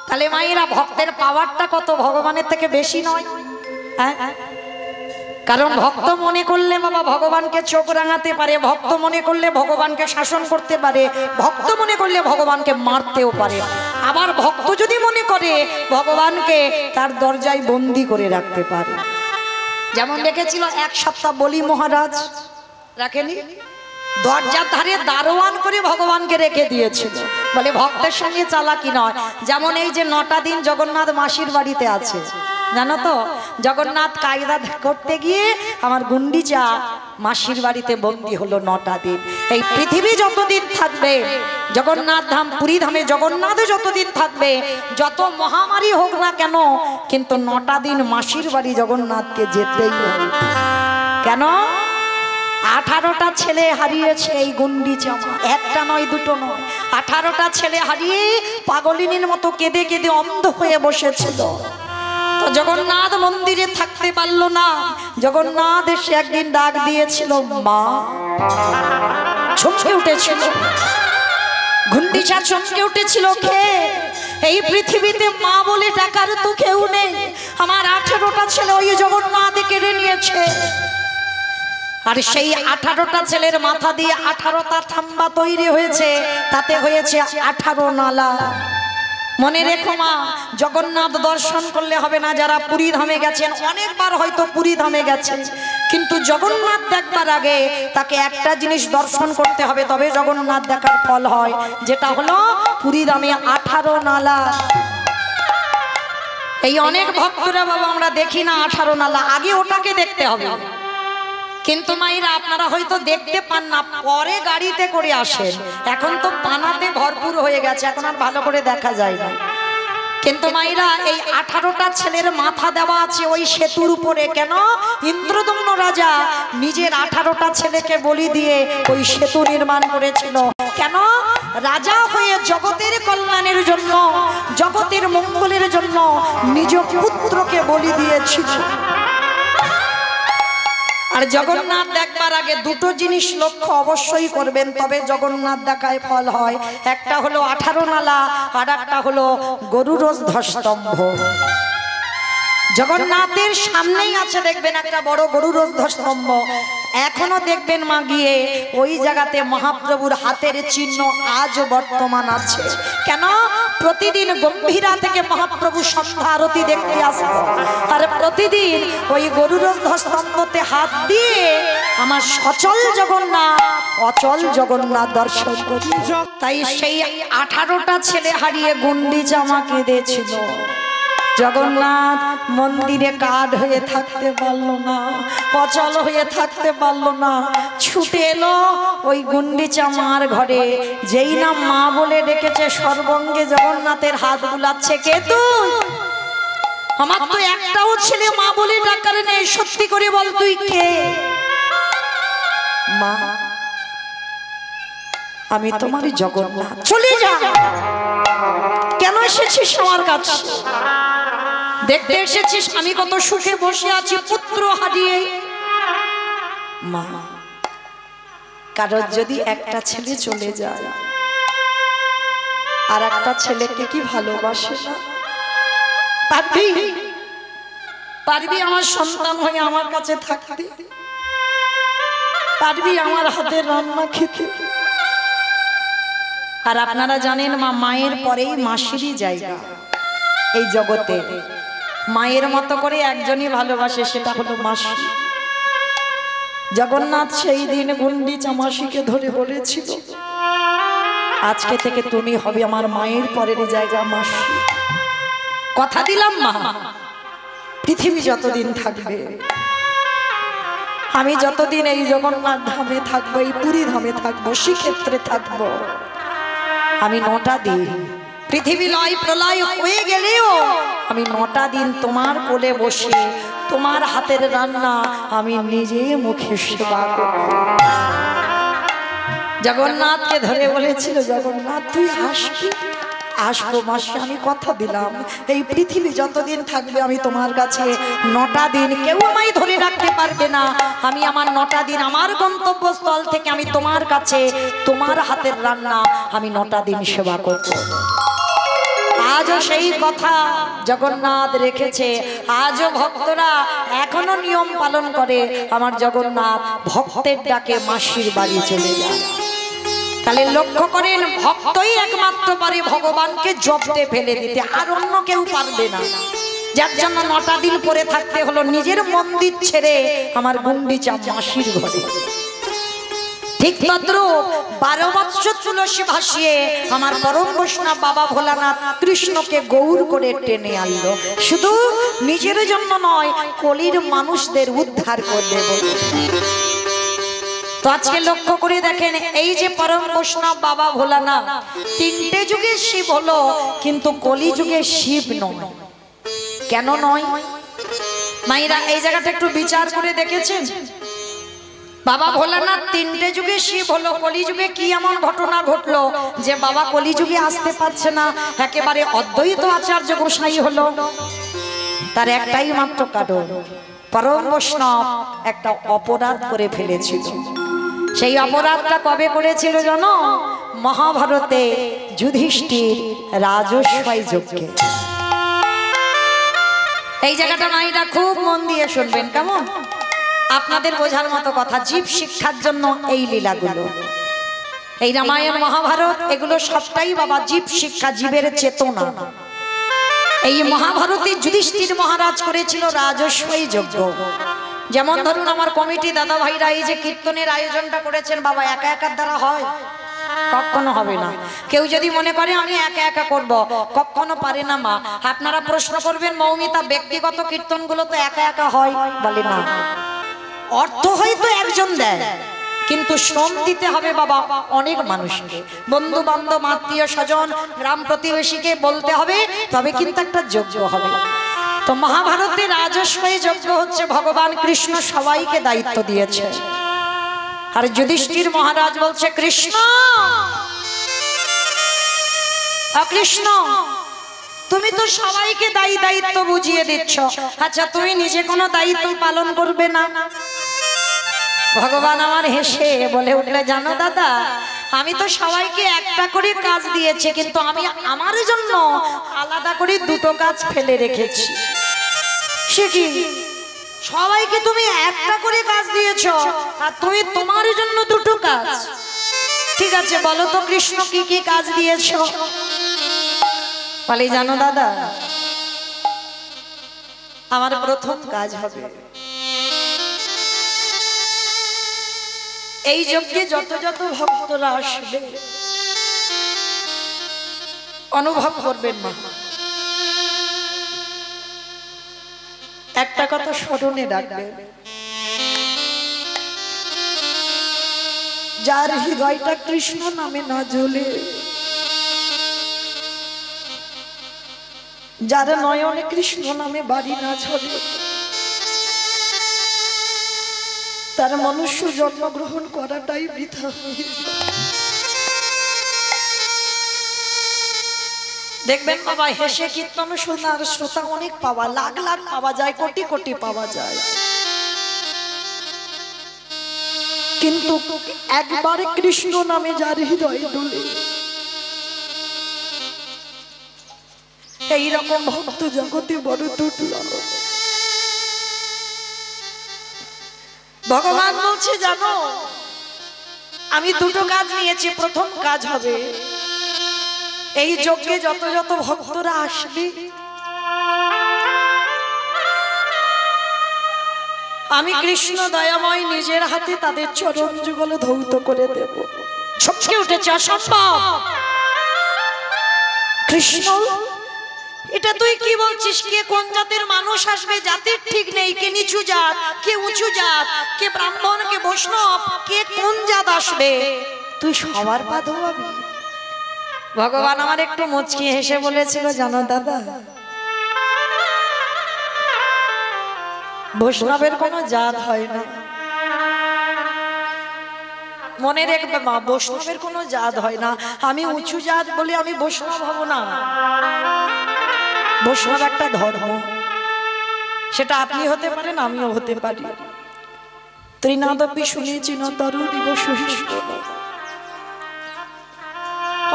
তাহলে মায়েরা ভক্তের পাওয়ারটা কত ভগবানের থেকে বেশি নয়? হ্যাঁ, কারণ ভক্ত মনে করলে বাবা ভগবানকে চোখ রাঙাতে পারে, ভক্ত মনে করলে ভগবানকে শাসন করতে পারে, ভক্ত মনে করলে ভগবানকে মারতেও পারে। আবার ভক্ত যদি মনে করে ভগবানকে তার দরজায় বন্দি করে রাখতে পারে। যেমন দেখেছিল এক সপ্তাহ বলি মহারাজ রাখেনি, দরজার ধারে দারোয়ান করে ভগবানকে রেখে দিয়েছিল, বলে ভক্তের সঙ্গে চালাকি নয়। যেমন এই যে 9টা দিন জগন্নাথ মাসির বাড়িতে আছে, জানো তো, জগন্নাথ কায়দা করতে গিয়ে আমার গুন্ডিচা মাসির বাড়িতে বন্দী হলো 9টা দিন। এই পৃথিবী যতদিন থাকবে, জগন্নাথ ধাম পুরী ধামে জগন্নাথ যতদিন থাকবে, যত মহামারী হোক না কেন, কিন্তু 9টা দিন মাসির বাড়ি জগন্নাথকে যেতেই হবে। কেন? 18টা ছেলে হারিয়েছে এই গুন্ডিচা, একটা নয় দুটো নয়, 18টা ছেলে হারিয়ে পাগলিনীর মতো কেঁদে কেঁদে অন্ধ হয়ে বসেছিল। তো জগন্নাথ মন্দিরে থাকতে পারলো না। জগন্নাথ এসে একদিন ডাক দিয়েছিল মা, চমকে উঠেছিল গুন্ডিচা, চমকে উঠেছিল। কে? এই পৃথিবীতে মা বলে ডাকার তো কেউ নেই। আমার 18টা ছেলে ওই জগন্নাথ কেড়ে নিয়েছে। আর সেই 18টা ছেলের মাথা দিয়ে 18টা থাম্বা তৈরি হয়েছে, তাতে হয়েছে 18 নালা। মনে রেখো মা, জগন্নাথ দর্শন করলে হবে না। যারা পুরী ধামে গেছেন, অনেকবার হয়তো পুরী ধামে গেছেন, কিন্তু জগন্নাথ দেখবার আগে তাকে একটা জিনিস দর্শন করতে হবে, তবে জগন্নাথ দেখার ফল হয়, যেটা হলো পুরী ধামে 18 নালা। এই অনেক ভক্তরা বাবা আমরা দেখি না 18 নালা, আগে ওটাকে দেখতে হবে। কিন্তু মায়েরা আপনারা হয়তো দেখতে পান না, পরে গাড়িতে করে আসেন। এখন তো পানাতে ভরপুর হয়ে গেছে, এখন আর ভালো করে দেখা যায় না। কিন্তু মায়েরা এই 18টা ছেলের মাথা দেওয়া আছে ওই সেতুর উপরে। কেন? ইন্দ্রদম্ন রাজা নিজের 18টা ছেলেকে বলি দিয়ে ওই সেতু নির্মাণ করেছিল। কেন? রাজা হয়ে জগতের কল্যাণের জন্য, জগতের মঙ্গলের জন্য নিজ পুত্রকে বলি দিয়েছিল। আর জগন্নাথ দেখবার আগে দুটো জিনিস লক্ষ্য অবশ্যই করবেন, তবে জগন্নাথ দেখায় ফল হয়। একটা হলো 18 নালা, আর একটা হলো গরুর ধ্বস্তম্ভ। জগন্নাথের সামনেই আছে দেখবেন একটা বড় গরুর ধ্বস্তম্ভ। এখনো দেখবেন মা গিয়ে ওই জায়গাতে মহাপ্রভুর হাতের চিহ্ন আজ বর্তমান আছে। কেন? প্রতিদিন গম্ভীরা থেকে মহাপ্রভু সন্ধ্যা আরতি দেখতে আসত, আর প্রতিদিন ওই গরুর ধ্বস্তম্ভতে হাত দিয়ে আমার সচল জগন্নাথ অচল জগন্নাথ দর্শন করি। তাই সেই 18টা ছেলে হারিয়ে গুন্ডিচা মা কেঁদেছিল। জগন্নাথ মন্দিরে কাঠ হয়ে থাকতে পারলো না, অচল হয়ে থাকতে পারলো না, ছুটে এলো ওই গুন্ডিচা মার ঘরে। যেই না মা বলে ডেকেছে, সর্বঙ্গে জগন্নাথের হাত বুলাচ্ছে। কে তুই? আমার তো একটাও ছেলে মা বলে ডাকার নেই, সত্যি করে বল তুই কে? মা, আমি তোমারই জগন্নাথ। চলে যা। কেন এসেছিস আমার কাছে? দেখতে এসেছিস আমি কত সুখে বসে আছি পুত্র হারিয়ে। মা, কারোর যদি একটা ছেলে চলে যায়, আর একটা ছেলেকে কি ভালোবাসে না? পারবি? পারবি আমার সন্তান হয়ে আমার কাছে থাকতে? পারবি আমার হাতের রান্না খেতে? আর আপনারা জানেন মা, মায়ের পরেই মাসিরই জায়গা এই জগতে। মায়ের মতো করে একজনই ভালোবাসে, সেটা হলো মাসি। জগন্নাথ সেই দিন গুন্ডিচা মাসিকে ধরে বলেছিল, আজকে থেকে তুমি হবে আমার মায়ের পরের জায়গা মাসি। কথা দিলাম মা, পৃথিবী যতদিন থাকবে, আমি যতদিন এই জগন্নাথ ধামে থাকবো, এই পুরী ধামে থাকবো, শ্রীক্ষেত্রে থাকবো, আমি 9টা দিন, পৃথিবী লয় প্রলয় হয়ে গেলেও আমি 9টা দিন তোমার কোলে বসে তোমার হাতের রান্না আমি নিজে মুখে সেবা করব। জগন্নাথকে ধরে বলেছিল, জগন্নাথ তুই আসবি? আসবো মাসি, আমি কথা দিলাম এই পৃথিবী যতদিন থাকবে আমি তোমার কাছে 9টা দিন, কেউ আমায় ধরে রাখতে পারবে না। আমি আমার 9টা দিন আমার গন্তব্যস্থল থেকে আমি তোমার কাছে তোমার হাতের রান্না আমি 9টা দিন সেবা করব। আজও সেই কথা জগন্নাথ রেখেছে। আজও ভক্তরা এখনো নিয়ম পালন করে। আমার জগন্নাথ ভক্তের ডাকে মাসির বাড়ি চলে যায়। তাহলে লক্ষ্য করেন, ভক্তই একমাত্র পারে ভগবানকে জব্দে ফেলে দিতে, আর অন্য কেউ পারবে না। যার জন্য 9টা দিন পরে থাকতে হলো নিজের মন্দির ছেড়ে আমার গুন্ডিচা মাসির ঘরে। ঠিক তদ্রূপ 12 বৎসর তুলসী ভাসিয়ে আমার পরম বৈষ্ণব বাবা ভোলানাথ কৃষ্ণকে গৌর করে টেনে আনলো, শুধু নিজের জন্য নয়, কলির মানুষদের উদ্ধার করবে বলে। তো আজকে লক্ষ্য করে দেখেন, এই যে পরম বৈষ্ণব বাবা ভোলানাথ 3টে যুগে শিব হলো, কিন্তু কলি যুগে শিব নয়। কেন নয় মাইরা? এই জায়গাটা একটু বিচার করে দেখেছেন? বাবা ভোলানাথ 3টে যুগে শিব হলো, কলিযুগে কি এমন ঘটনা ঘটলো যে বাবা কলিযুগে আসতে পারছে না, একেবারে অদ্বৈত আচার্য গোসাই হলো? তার একটাই মাত্র কারণ, পরম বৈষ্ণব একটা অপরাধ করে ফেলেছিল। সেই অপরাধটা কবে করেছিল জানো? মহাভারতে যুধিষ্ঠির রাজস্বাই যজ্ঞে। এই জায়গাটা মাইরা খুব মন দিয়ে শুনবেন, কেমন? আপনাদের বোঝার মতো কথা, জীব শিক্ষার জন্য এই লীলাগুলো, এই রামায়ণ মহাভারত, এগুলো সবটাই বাবা জীব শিক্ষা, জীবের চেতনা। এই মহাভারতে যুধিষ্ঠির মহারাজ করেছিল রাজস্বাই যজ্ঞ। যেমন ধরুন আমার কমিটি দাদা ভাইরা এই যে কীর্তনের আয়োজনটা করেছেন, বাবা একা একার দ্বারা হয়? কখনো হবে না। কেউ যদি মনে করে আমি একা একা করব, কখনো পারে না মা। আপনারা প্রশ্ন করবেন, মৌমিতা ব্যক্তিগত কীর্তনগুলো তো একা একা হয়? বলে না। অর্থ হয়তো একজন দেয়, কিন্তু শ্রম দিতে হবে বাবা অনেক মানুষকে, বন্ধু বান্ধব আত্মীয় স্বজন গ্রাম প্রতিবেশীকে বলতে হবে, তবে কিন্তু একটা যজ্ঞ হবে। তো মহাভারতে রাজস্বাই যজ্ঞ হচ্ছে, ভগবান কৃষ্ণ সবাইকে দায়িত্ব দিয়েছে। আর যুধিষ্ঠির মহারাজ বলছে, কৃষ্ণ কৃষ্ণ তুমি তো সবাইকে দায়িত্ব বুঝিয়ে দিচ্ছ, আচ্ছা তুমি নিজে কোনো দায়িত্ব পালন করবে না? ভগবান আমার হেসে বলে উঠলে, জানো দাদা, আমি তো সবাইকে একটা করে কাজ দিয়েছি, কিন্তু আমি আমার জন্য আলাদা করে 2টো কাজ ফেলে রেখেছি। সে কি? সবাইকে তুমি একটা করে কাজ দিয়েছো, আর তুমি তোমার জন্য 2টো কাজ? ঠিক আছে, বলো তো কৃষ্ণ কি কি কাজ দিয়েছো? বলে, জানো দাদা, আমার প্রথম কাজ হবে, এই যজ্ঞে যত যত ভক্তরা আসবে অনুভব করবেন মা, একটা কথা স্মরণে রাখবেন, যার হৃদয়টা কৃষ্ণ নামে না জ্বলে, যার নয়নে কৃষ্ণ নামে বাড়ি না ঝরে, তার মনুষ্য জন্মগ্রহণ করাটাই বৃথা। দেখবেন বাবা, হেসে কীর্তন শোনার শ্রোতা অনেক পাওয়া, লাখ লাখ পাওয়া যায়, কোটি কোটি পাওয়া যায়, কিন্তু একবার কৃষ্ণ নামে যার হৃদয় দোলে, এইরকম ভক্ত জগতে বড় দুর্লভ। ভগবান বলছে, জানো আমি 2টো কাজ নিয়েছি, প্রথম কাজ হবে এই যজ্ঞে যত যত ভক্তরা আসবে আমি কৃষ্ণ দয়াময় নিজের হাতে তাদের চরণ যুগল ধৌত করে দেব। ছটকে উঠেছে, অসম্ভব কৃষ্ণ, এটা তুই কি বলছিস? কে কোন জাতের মানুষ আসবে জাতির ঠিক নেই, কে নিচু জাত, কে উঁচু জাত, কে ব্রাহ্মণ, কে বৈষ্ণব, কে কোন জাত আসবে, তুই সবার পা ধোয়াবি? ভগবান আমার একটু মুচকি হেসে বলেছিল, জানো দাদা, বৈষ্ণবের কোনো জাত হয় না, মনে রাখবে মা, বৈষ্ণবের কোনো জাত হয় না। আমি উঁচু জাত বলে আমি বৈষ্ণব হব না। বৈষ্ণব একটা ধর্ম, সেটা আপনি হতে পারেন, আমিও হতে পারি। ত্রিনাদপি শুনেছি না তরু দিবস,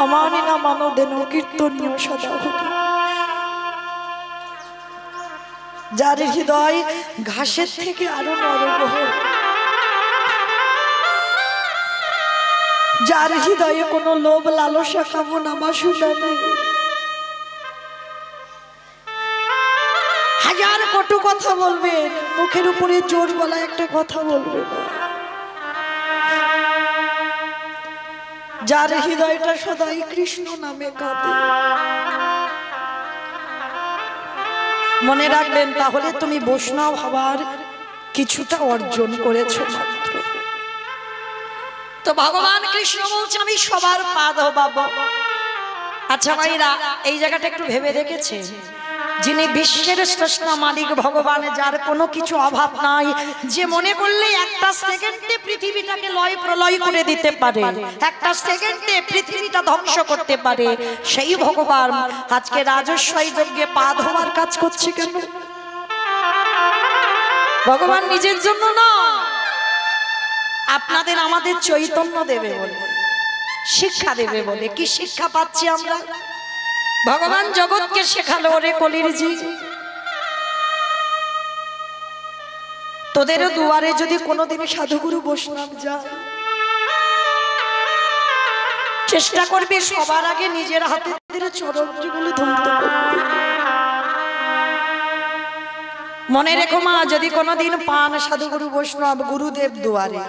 অমানি না মানদেন কীর্তনীয় সদা হরি। যার হৃদয় ঘাসের থেকে আরো নরম, যার হৃদয়ে কোনো লোভ লালসা কামনা বাসনা নেই, হাজার কটু কথা বলবেন, মুখের উপরে জোর গলায় একটা কথা বলবেন না। যার হৃদয়টা সদাই কৃষ্ণ নামে কাঁদে, মনে রাখবেন, তাহলে তুমি বৈষ্ণব হবার কিছুটা অর্জন করেছো মাত্র। তো ভগবান কৃষ্ণ বলছে আমি সবার পা ধোবাবো। আচ্ছা ভাইরা, এই জায়গাটা একটু ভেবে দেখেছে, যিনি বিশ্বের স্রষ্টা মালিক ভগবান, যার কোনো কিছু অভাব নাই, যে মনে করলে একটা সেকেন্ডে পৃথিবীটাকে লয় প্রলয় করে দিতে পারে, একটা সেকেন্ডে পৃথিবীটা ধ্বংস করতে পারে, সেই ভগবান আজকে রাজস্বই যজ্ঞে পা ধোয়ার কাজ করছে কেন? ভগবান নিজের জন্য না, আপনাদের আমাদের চৈতন্য দেবে বলে, শিক্ষা দেবে বলে। কি শিক্ষা পাচ্ছি আমরা? ভগবান জগৎকে শেখালো, ওরে কলির জি, তোদেরও দুয়ারে যদি কোনোদিন সাধুগুরু বৈষ্ণব যায়, চেষ্টা করবি সবার আগে নিজের হাতে চরণগুলো ধরতে করবি। মনে রেখো মা, যদি কোনোদিন পান সাধুগুরু বৈষ্ণব গুরুদেব দুয়ারে,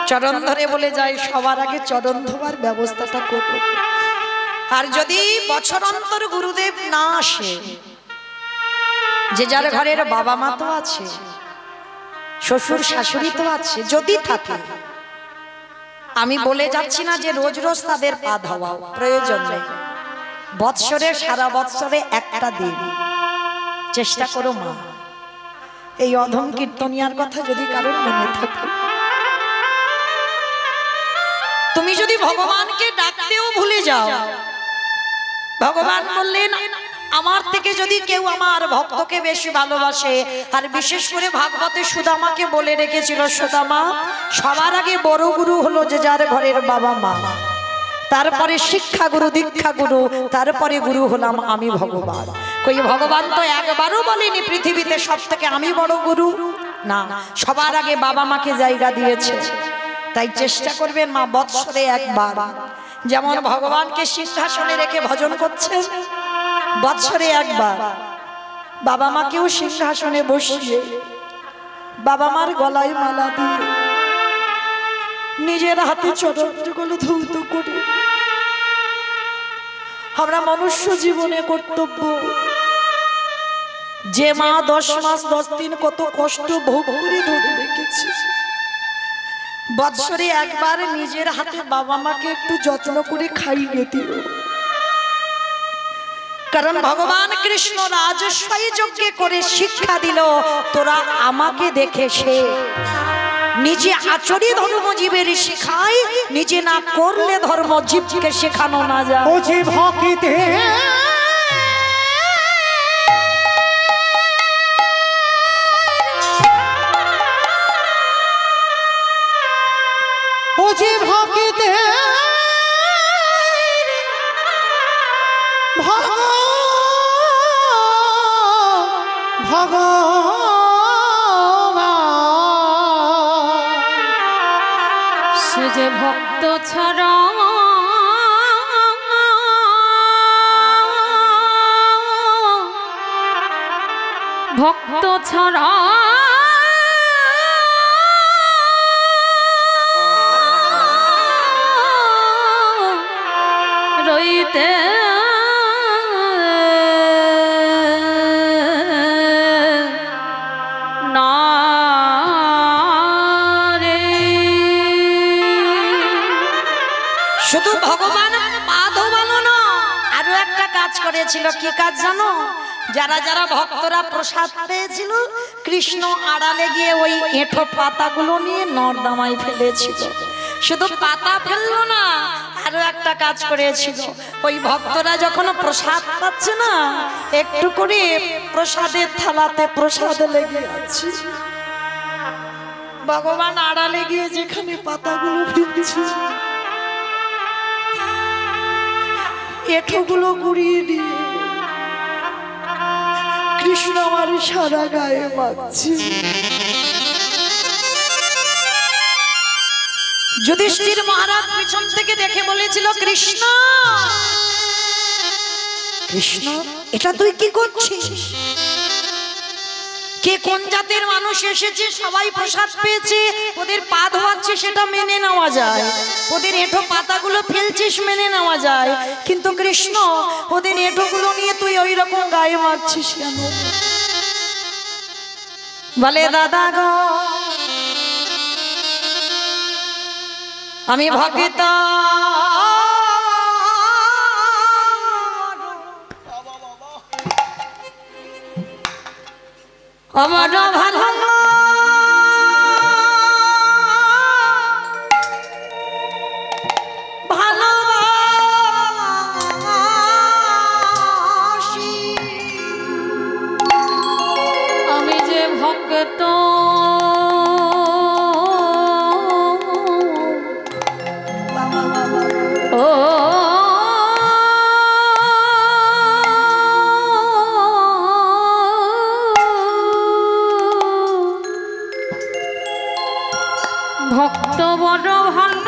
চরণ ধরে বলে যায় সবার আগে চরণ ধোয়ার ব্যবস্থাটা করব। আর যদি বছর অন্তর গুরুদেব না আসে, যে যার ঘরের বাবা মা তো আছে, শ্বশুর শাশুড়ি তো আছে, যদি থাকে, আমি বলে যাচ্ছি না যে রোজ রোজ তাদের পা ধোয়াও, প্রয়োজন নেই। বৎসরে, সারা বৎসরে একটা দিন চেষ্টা করো মা, এই অধম কীর্তনিয়ার কথা যদি কারোর মনে থাকে, তুমি যদি ভগবানকে ডাকতেও ভুলে যাও, ভগবান বললেন আমার থেকে যদি কেউ আমার ভক্তকে বেশি ভালোবাসে, আর বিশেষ করে ভাগবতে সুদামাকে বলে রেখেছিল, সুদামা সবার আগে বড় গুরু হলো যে যার ঘরের বাবা মা, তারপরে শিক্ষা গুরু, দীক্ষা গুরু, তারপরে গুরু হলাম আমি ভগবান। কই ভগবান তো একবারও বলেনি পৃথিবীতে সব থেকে আমি বড় গুরু, না, সবার আগে বাবা মাকে জায়গা দিয়েছে। তাই চেষ্টা করবেন মা, বৎসরে একবার, যেমন ভগবানকে সিংহাসনে রেখে ভজন করছেন, বৎসরে একবার বাবা মাকেও সিংহাসনে বসিয়ে বাবা মার গলায় মালা দিয়ে নিজের হাতে চরণগুলো ধৌত করে, আমরা মনুষ্য জীবনে কর্তব্য, যে মা 10 মাস 10 দিন কত কষ্ট ভোগ করে ধরে রেখেছি, বৎসরে একবার নিজের হাতে বাবা মাকে একটু যত্ন করে খাইয়ে দিও। কারণ ভগবান কৃষ্ণ রাজস্বই যজ্ঞে করে শিক্ষা দিল, তোরা আমাকে দেখে সে নিজে আচরি ধর্ম জীবের শিখায়, নিজে না করলে ধর্ম জীবকে শেখানো না যায়। ও যে ভক্তিতে যে ভক্তিতে সে যে ভক্ত ছাড়া ভক্ত ছাড়া রইতে না রে। শুধু ভগবান পা ধোয়ানো না, আরো একটা কাজ করেছিল। কি কাজ জানো? যারা যারা ভক্তরা প্রসাদ পেয়েছিল, কৃষ্ণ আড়ালে গিয়ে ওই এঁঠো পাতাগুলো নিয়ে নর্দমায় ফেলেছিল। শুধু পাতা ফেললো না, আরো একটা কাজ করেছিল। ওই ভক্তরা যখন প্রসাদ পাচ্ছে না, একটু করে প্রসাদের থালাতে প্রসাদ লেগে আছে, ভগবান আড়ালে গিয়ে যেখানে পাতাগুলো ফেলছে এঁঠোগুলো গুড়িয়ে দিয়ে কৃষ্ণ আমার সারা গায়ে মাখছে। যুধিষ্ঠির মহারাজ পিছন থেকে দেখে বলেছিল, কৃষ্ণ কৃষ্ণ এটা তুই কি করছিস? কে কোন জাতের মানুষ এসেছে, সবাই প্রসাদ পেয়েছে, ওদের পা ধোয়াচ্ছে সেটা মেনে নেওয়া যায়, ওদের এঁঠো পাতাগুলো ফেলছিস মেনে নেওয়া যায়, কিন্তু কৃষ্ণ ওদের এঁঠোগুলো নিয়ে তুই ওই রকম গায়ে মারছিস কেন? বলে, দাদা গো আমি ভক্ত আমার ভালো ভালোবাসি, আমি যে ভক্ত ও ভক্ত বড় ভালো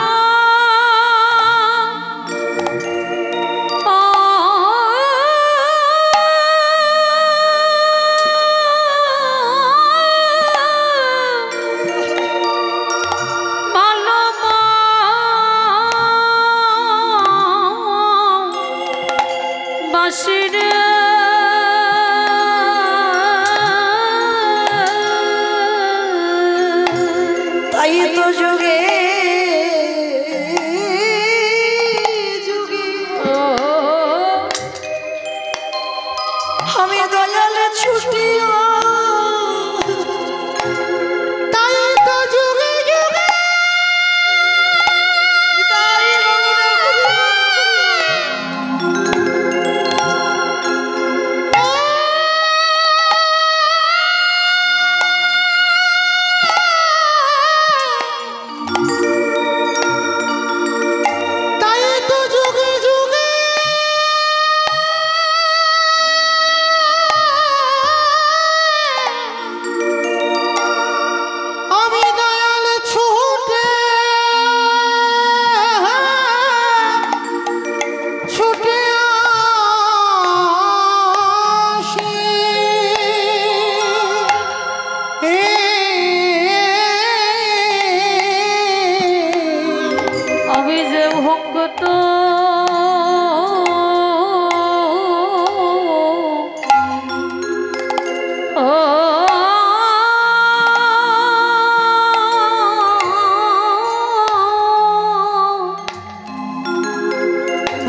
তাই তো যুগে যুগে আমি দয়ালে ছুটিয়া, তাই তো যুগে যুগে ভক্ত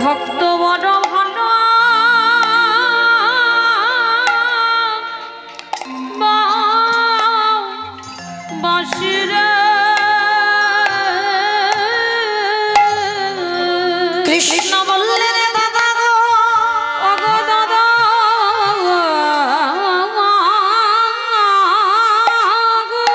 ভক্ত বড় ভালো বাসিরে কৃষ্ণ বললেন, দাদা গো ওগো দাদা গো,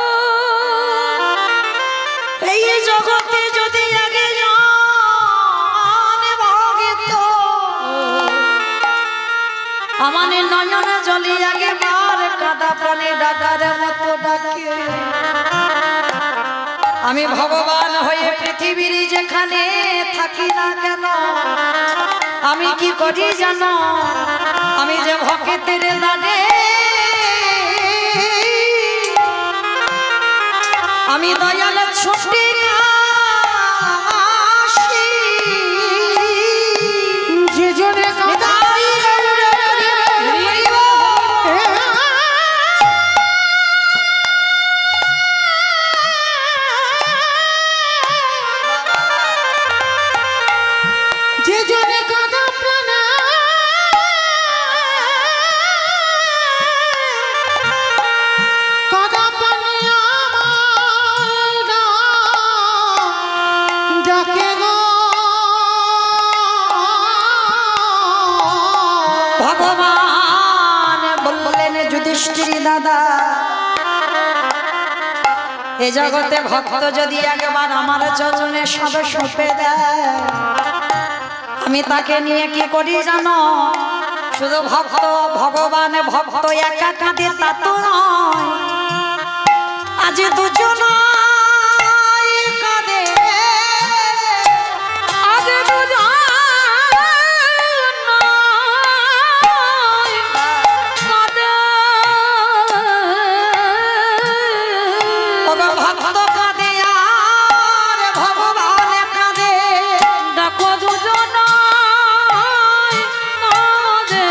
এই জগতে যদি আগে জন ভগিত আমার নয়নে জলি আগে বার কাদা প্রাণী ডাকার মতো ডাকে, আমি ভগবান হয়ে পৃথিবীর যেখানে থাকি না কেন আমি কি করি জানো? আমি যে ভক্তের দানে আমি দয়াল ছুটি আসি, যে জনে ভগবান বললেন, যুধিষ্ঠির দাদা এ জগতে ভক্ত যদি একবার আমার চরণে সব সঁপে দেয় আমি তাকে নিয়ে কি করি জানো? শুধু ভক্ত ভগবান ভক্ত একা কাঁদে তা তো নয়, আজ দুজন কাঁদে, আজ দুজন কাঁদে। ওগো ভক্ত কাঁদে আর ভগবান কাঁদে। দেখো দুজন কাঁদে।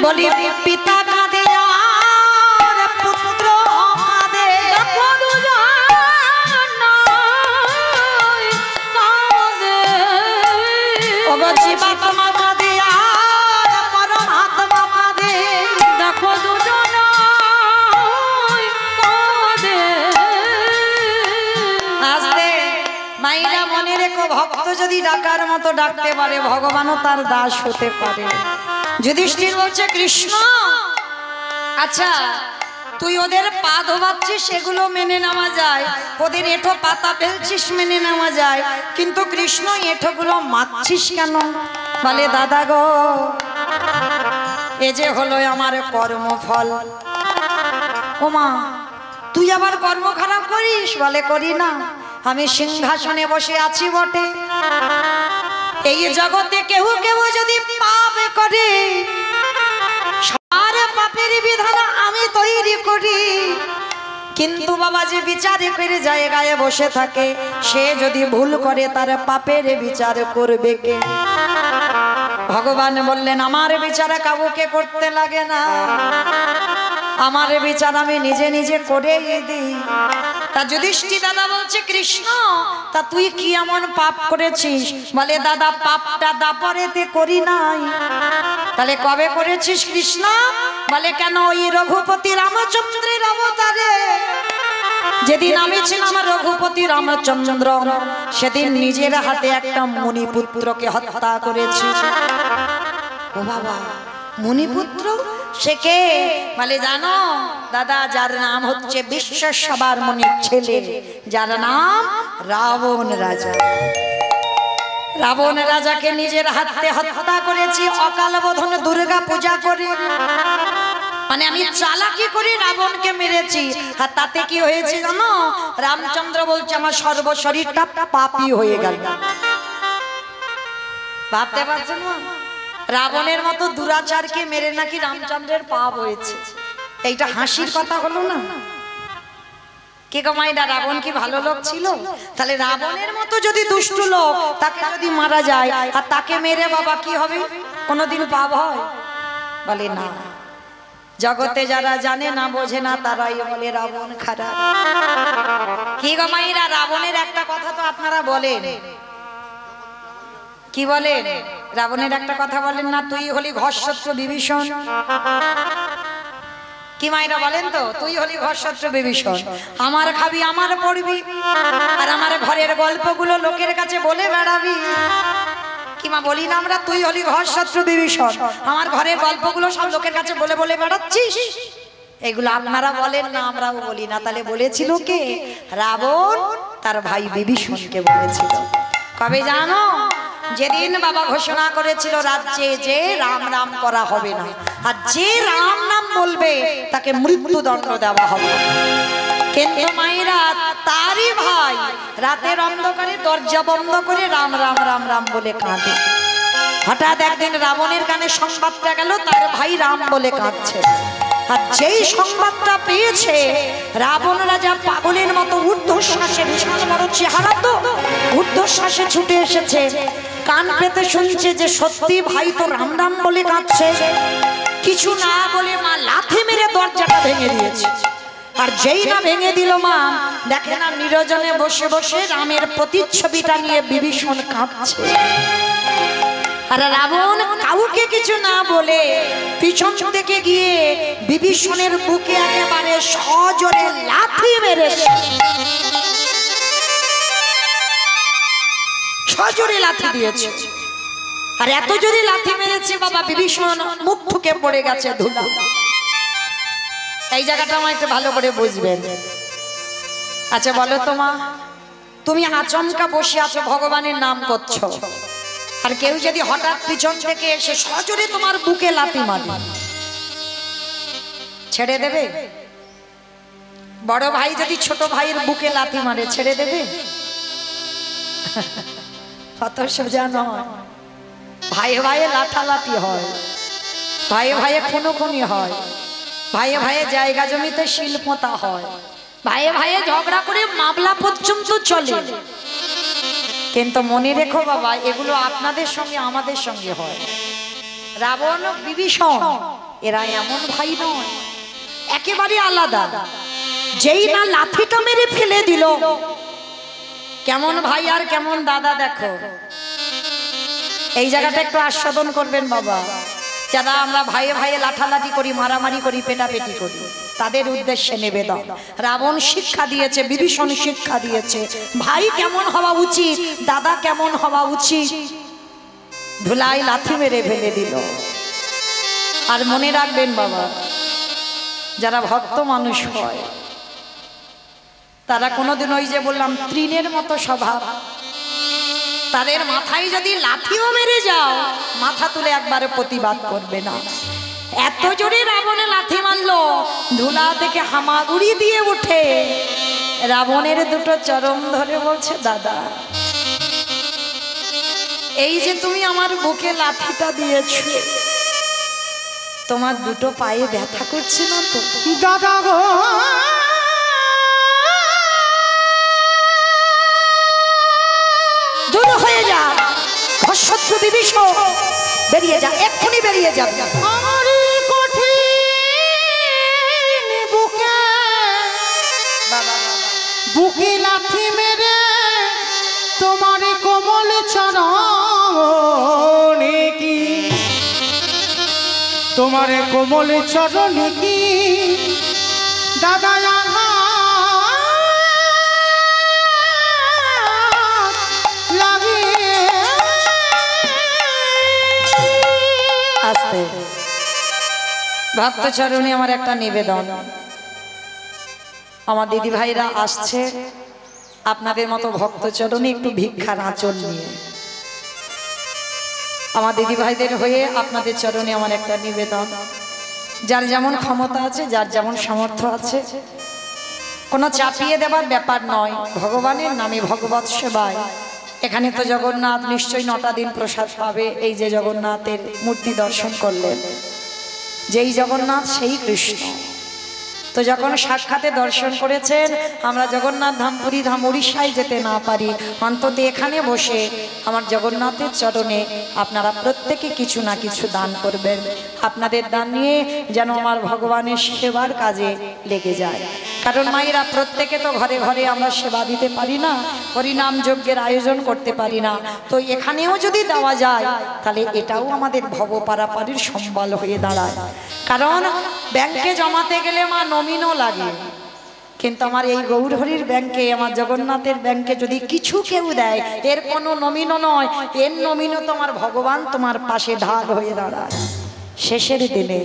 বলি পিতা কাঁদে আর পুত্র কাঁদে। দেখো দুজন কাঁদে। ওগো জীবাত্মা কাঁদে আর পরমাত্মা কাঁদে। দেখো দুজন কাঁদে। আস্তে মাইরা মনে রেখো, ভক্ত যদি ডাকার মতো ডাকতে পারে ভগবানও তার দাস হতে পারে। যুধিষ্ঠির বলছে কৃষ্ণ, আচ্ছা তুই ওদের পা ধোবাচ্ছিস সেগুলো মেনে নেওয়া যায়, ওদের এঁঠো পাতা ফেলছিস মেনে নেওয়া যায়, কিন্তু কৃষ্ণ এঁঠোগুলো মারছিস কেন? বলে দাদা গো, এ যে হলো আমার কর্মফল। ওমা তুই আবার কর্ম খারাপ করিস? বলে করি না, আমি সিংহাসনে বসে আছি বটে, এই জগতে কেউ কেউ যদি পাপ করে সারা পাপের বিধান আমি তৈরি করি, কিন্তু বাবা যে বিচারে করে জায়গায় বসে থাকে সে যদি ভুল করে তার পাপের বিচার করবে কে? ভগবান বললেন আমার বিচার কাউকে করতে লাগে না, আমার বিচার আমি নিজে নিজে করেই দিই। তা যুধিষ্ঠির দাদা বলছে কৃষ্ণ, তা তুই কি এমন পাপ করেছিস? বলে দাদা পাপটা দাপরেতে করি নাই। তাহলে কবে করেছিস কৃষ্ণ? বলে কেন ওই রঘুপতি রামচন্দ্রের অবতারে যেদিন আমি ছিলাম রঘুপতি রামচন্দ্র, সেদিন নিজের হাতে একটা মুনিপুত্রকে হত্যা করেছি। ও বাবা, মুনিপুত্র সে কে? বলে জানো দাদা, যার নাম হচ্ছে বিশ্বের সবার মুনির ছেলে, যার নাম রাবণ রাজা। রাবণ রাজাকে নিজের হাতে হত্যা করেছি অকাল বোধন দুর্গা পূজা করে। মানে আমি চালাকি করে রাবণকে মেরেছি, আর তাতে কি হয়েছে জানো? রামচন্দ্র বলছে আমার সর্বশরীরটা পাপী হয়ে গেল। ভাবতে পারছেন না? রাবণের মতো দুরাচারকে মেরে নাকি রামচন্দ্রের পাপ হয়েছে। এইটা হাসির কথা হলো না? কে কমাইডা, রাবণ কি ভালো লোক ছিল? তাহলে রাবণের মতো যদি দুষ্ট লোক তাকে যদি মারা যায় আর তাকে মেরে বাবা কি হবে? কোনোদিন পাপ হয়? বলে না। জগতে যারা জানে না বোঝে না তারাই বলে রাবণ খারাপ। কি কমাইরা, রাবণের একটা কথা তো আপনারা বলেন, কি বলেন? রাবণের একটা কথা বলেন না, তুই হলি ঘরশত্রু বিভীষণ। কি মাইরা বলেন তো, তুই হলি ঘরশত্রু বিভীষণ, আমার খাবি আমার পড়বি আর আমার ঘরের গল্পগুলো লোকের কাছে বলে বেড়াবি। কি মা বলি না আমরা, তুই হলি ঘরশত্রু বিভীষণ, আমার ঘরের গল্পগুলো সব লোকের কাছে বলে বলে বেড়াচ্ছিস। এগুলো আপনারা বলেন না, আমরাও বলি না। তাহলে বলেছিল কে? রাবণ তার ভাই বিভীষণকে বলেছিল। কবে জানো? যেদিন বাবা ঘোষণা করেছিল রাজ্যে যে রাম নাম করা হবে না, আর যে রাম নাম বলবে তাকে মৃত্যুদণ্ড দেওয়া হবে। কিন্তু মায়েরা তারই ভাই রাতের অন্ধকারে দরজা বন্ধ করে রাম রাম রাম রাম বলে কাঁদে। হঠাৎ একদিন রাবণের কানে সংবাদটা গেল তার ভাই রাম বলে কাঁদছে। আর যেই সংবাদটা পেয়েছে রাবণ রাজা পাগলের মতো ঊর্ধ্বশ্বাসে, বিশাল বড় চেহারা তো, ঊর্ধ্বশ্বাসে ছুটে এসেছে। কান পেতে শুনছে যে সত্যি ভাই তো রাম রাম বলে কাঁদছে। কিছু না বলে মা লাথি মেরে দরজাটা ভেঙে দিয়েছে। আর যেই না ভেঙে দিল মা, দেখে না নিরজনে বসে বসে রামের প্রতিচ্ছবিটা নিয়ে বিভীষণ কাঁদছে। আর রাবণ কাউকে কিছু না বলে পিছন থেকে গিয়ে বিভীষণের বুকে একেবারে সজোরে লাথি মেরেছে। সজোরে লাথি দিয়েছে। আর এত জোরে লাথি মেরেছে বাবা, বিভীষণ মুখ ঠুকে পড়ে গেছে ধুলা। এই জায়গাটা আমার একটু ভালো করে বুঝবেন। আচ্ছা বলো তো মা, তুমি আচমকা বসে আছো, ভগবানের নাম করছো, আর কেউ যদি হঠাৎ পিছন থেকে এসে সজোরে তোমার বুকে লাথি মারে, ছেড়ে দেবে? বড় ভাই যদি ছোট ভাইয়ের বুকে লাথি মারে, ছেড়ে দেবে? অত সোজা নয়। ভাইয়ে ভাইয়ে লাঠালাঠি হয়, ভাইয়ে ভাইয়ে খুনোখুনি হয়, ভাইয়ে ভাইয়ে জায়গা জমিতে শিল্পতা হয়, ভাইয়ে ভাইয়ে ঝগড়া করে মামলা পর্যন্ত চলে। কিন্তু মনে রেখো বাবা, এগুলো আপনাদের সঙ্গে আমাদের সঙ্গে হয়। রাবণ, বিভীষণ এরা এমন ভাই নয়, একেবারে আলাদা। যেই না লাঠিটা মেরে ফেলে দিল, কেমন ভাই আর কেমন দাদা দেখো। এই জায়গাটা একটু আস্বাদন করবেন বাবা। যারা আমরা ভাইয়ে ভাইয়ে লাঠালাঠি করি, মারামারি করি, পেটাপেটি করি, তাদের উদ্দেশ্যে নিবেদন। রাবণ শিক্ষা দিয়েছে, বিভীষণ শিক্ষা দিয়েছে ভাই কেমন হওয়া উচিত, দাদা কেমন হওয়া উচিত। ধুলাই লাথি মেরে ফেলে দিল। আর মনে রাখবেন বাবা, যারা ভক্ত মানুষ হয় তারা কোনোদিন ওই যে বললাম তৃণের মতো স্বভাব, তাদের মাথায় যদি লাঠিও মেরে যাও, মাথা তুলে একবারে প্রতিবাদ করবে না। এত জোরে রাবণে লাথি মারলো, ধুলা থেকে হামাগুড়ি দিয়ে উঠে রাবণের দুটো চরম ধরে বলছে, দাদা এই যে তুমি আমার বুকে লাঠিটা দিয়েছ, তোমার দুটো পায়ে ব্যথা করছে না তো? দাদা গো, দূর হয়ে যা, ঘরশত্রু বিভীষণ, বেরিয়ে যা, এক্ষুনি বেরিয়ে যা। আমারই কঠিন বুকে বুকে লাথি মেরে তোমার কোমল চরণে কি, তোমার কোমল চরণে কি দাদা লাগে। আস্তে ভক্ত চরণে আমার একটা নিবেদন। আমার দিদি ভাইরা আসছে আপনাদের মতো ভক্ত চরণে একটু ভিক্ষার আঁচল নিয়ে। আমার দিদি ভাইদের হয়ে আপনাদের চরণে আমার একটা নিবেদন। যার যেমন ক্ষমতা আছে, যার যেমন সামর্থ্য আছে, কোনো চাপিয়ে দেবার ব্যাপার নয়। ভগবানের নামে, ভগবত সেবায়। এখানে তো জগন্নাথ নিশ্চয়ই 9টা দিন প্রসাদ পাবে। এই যে জগন্নাথের মূর্তি দর্শন করলেন, যেই জগন্নাথ সেই কৃষ্ণ। তো যখন সাক্ষাতে দর্শন করেছেন, আমরা জগন্নাথ ধাম, পুরী ধাম, উড়িষ্যায় যেতে না পারি, অন্তত এখানে বসে আমার জগন্নাথের চরণে আপনারা প্রত্যেকে কিছু না কিছু দান করবেন। আপনাদের দান নিয়ে যেন আমার ভগবানের সেবার কাজে লেগে যায়। কারণ মায়েরা প্রত্যেকে তো ঘরে ঘরে আমরা সেবা দিতে পারি না, হরিনাম যজ্ঞের আয়োজন করতে পারি না। তো এখানেও যদি দেওয়া যায়, তাহলে এটাও আমাদের ভবপারাপারির সম্বল হয়ে দাঁড়ায়। কারণ ব্যাংকে জমাতে গেলে মা নমিনও লাগে, কিন্তু আমার এই গৌরহরির ব্যাংকে, আমার জগন্নাথের ব্যাংকে যদি কিছু কেউ দেয়, এর কোনো নমিনও নয়, এর নমিনও তো আমার ভগবান তোমার পাশে ঢাল হয়ে দাঁড়ায়। শেষের দিনে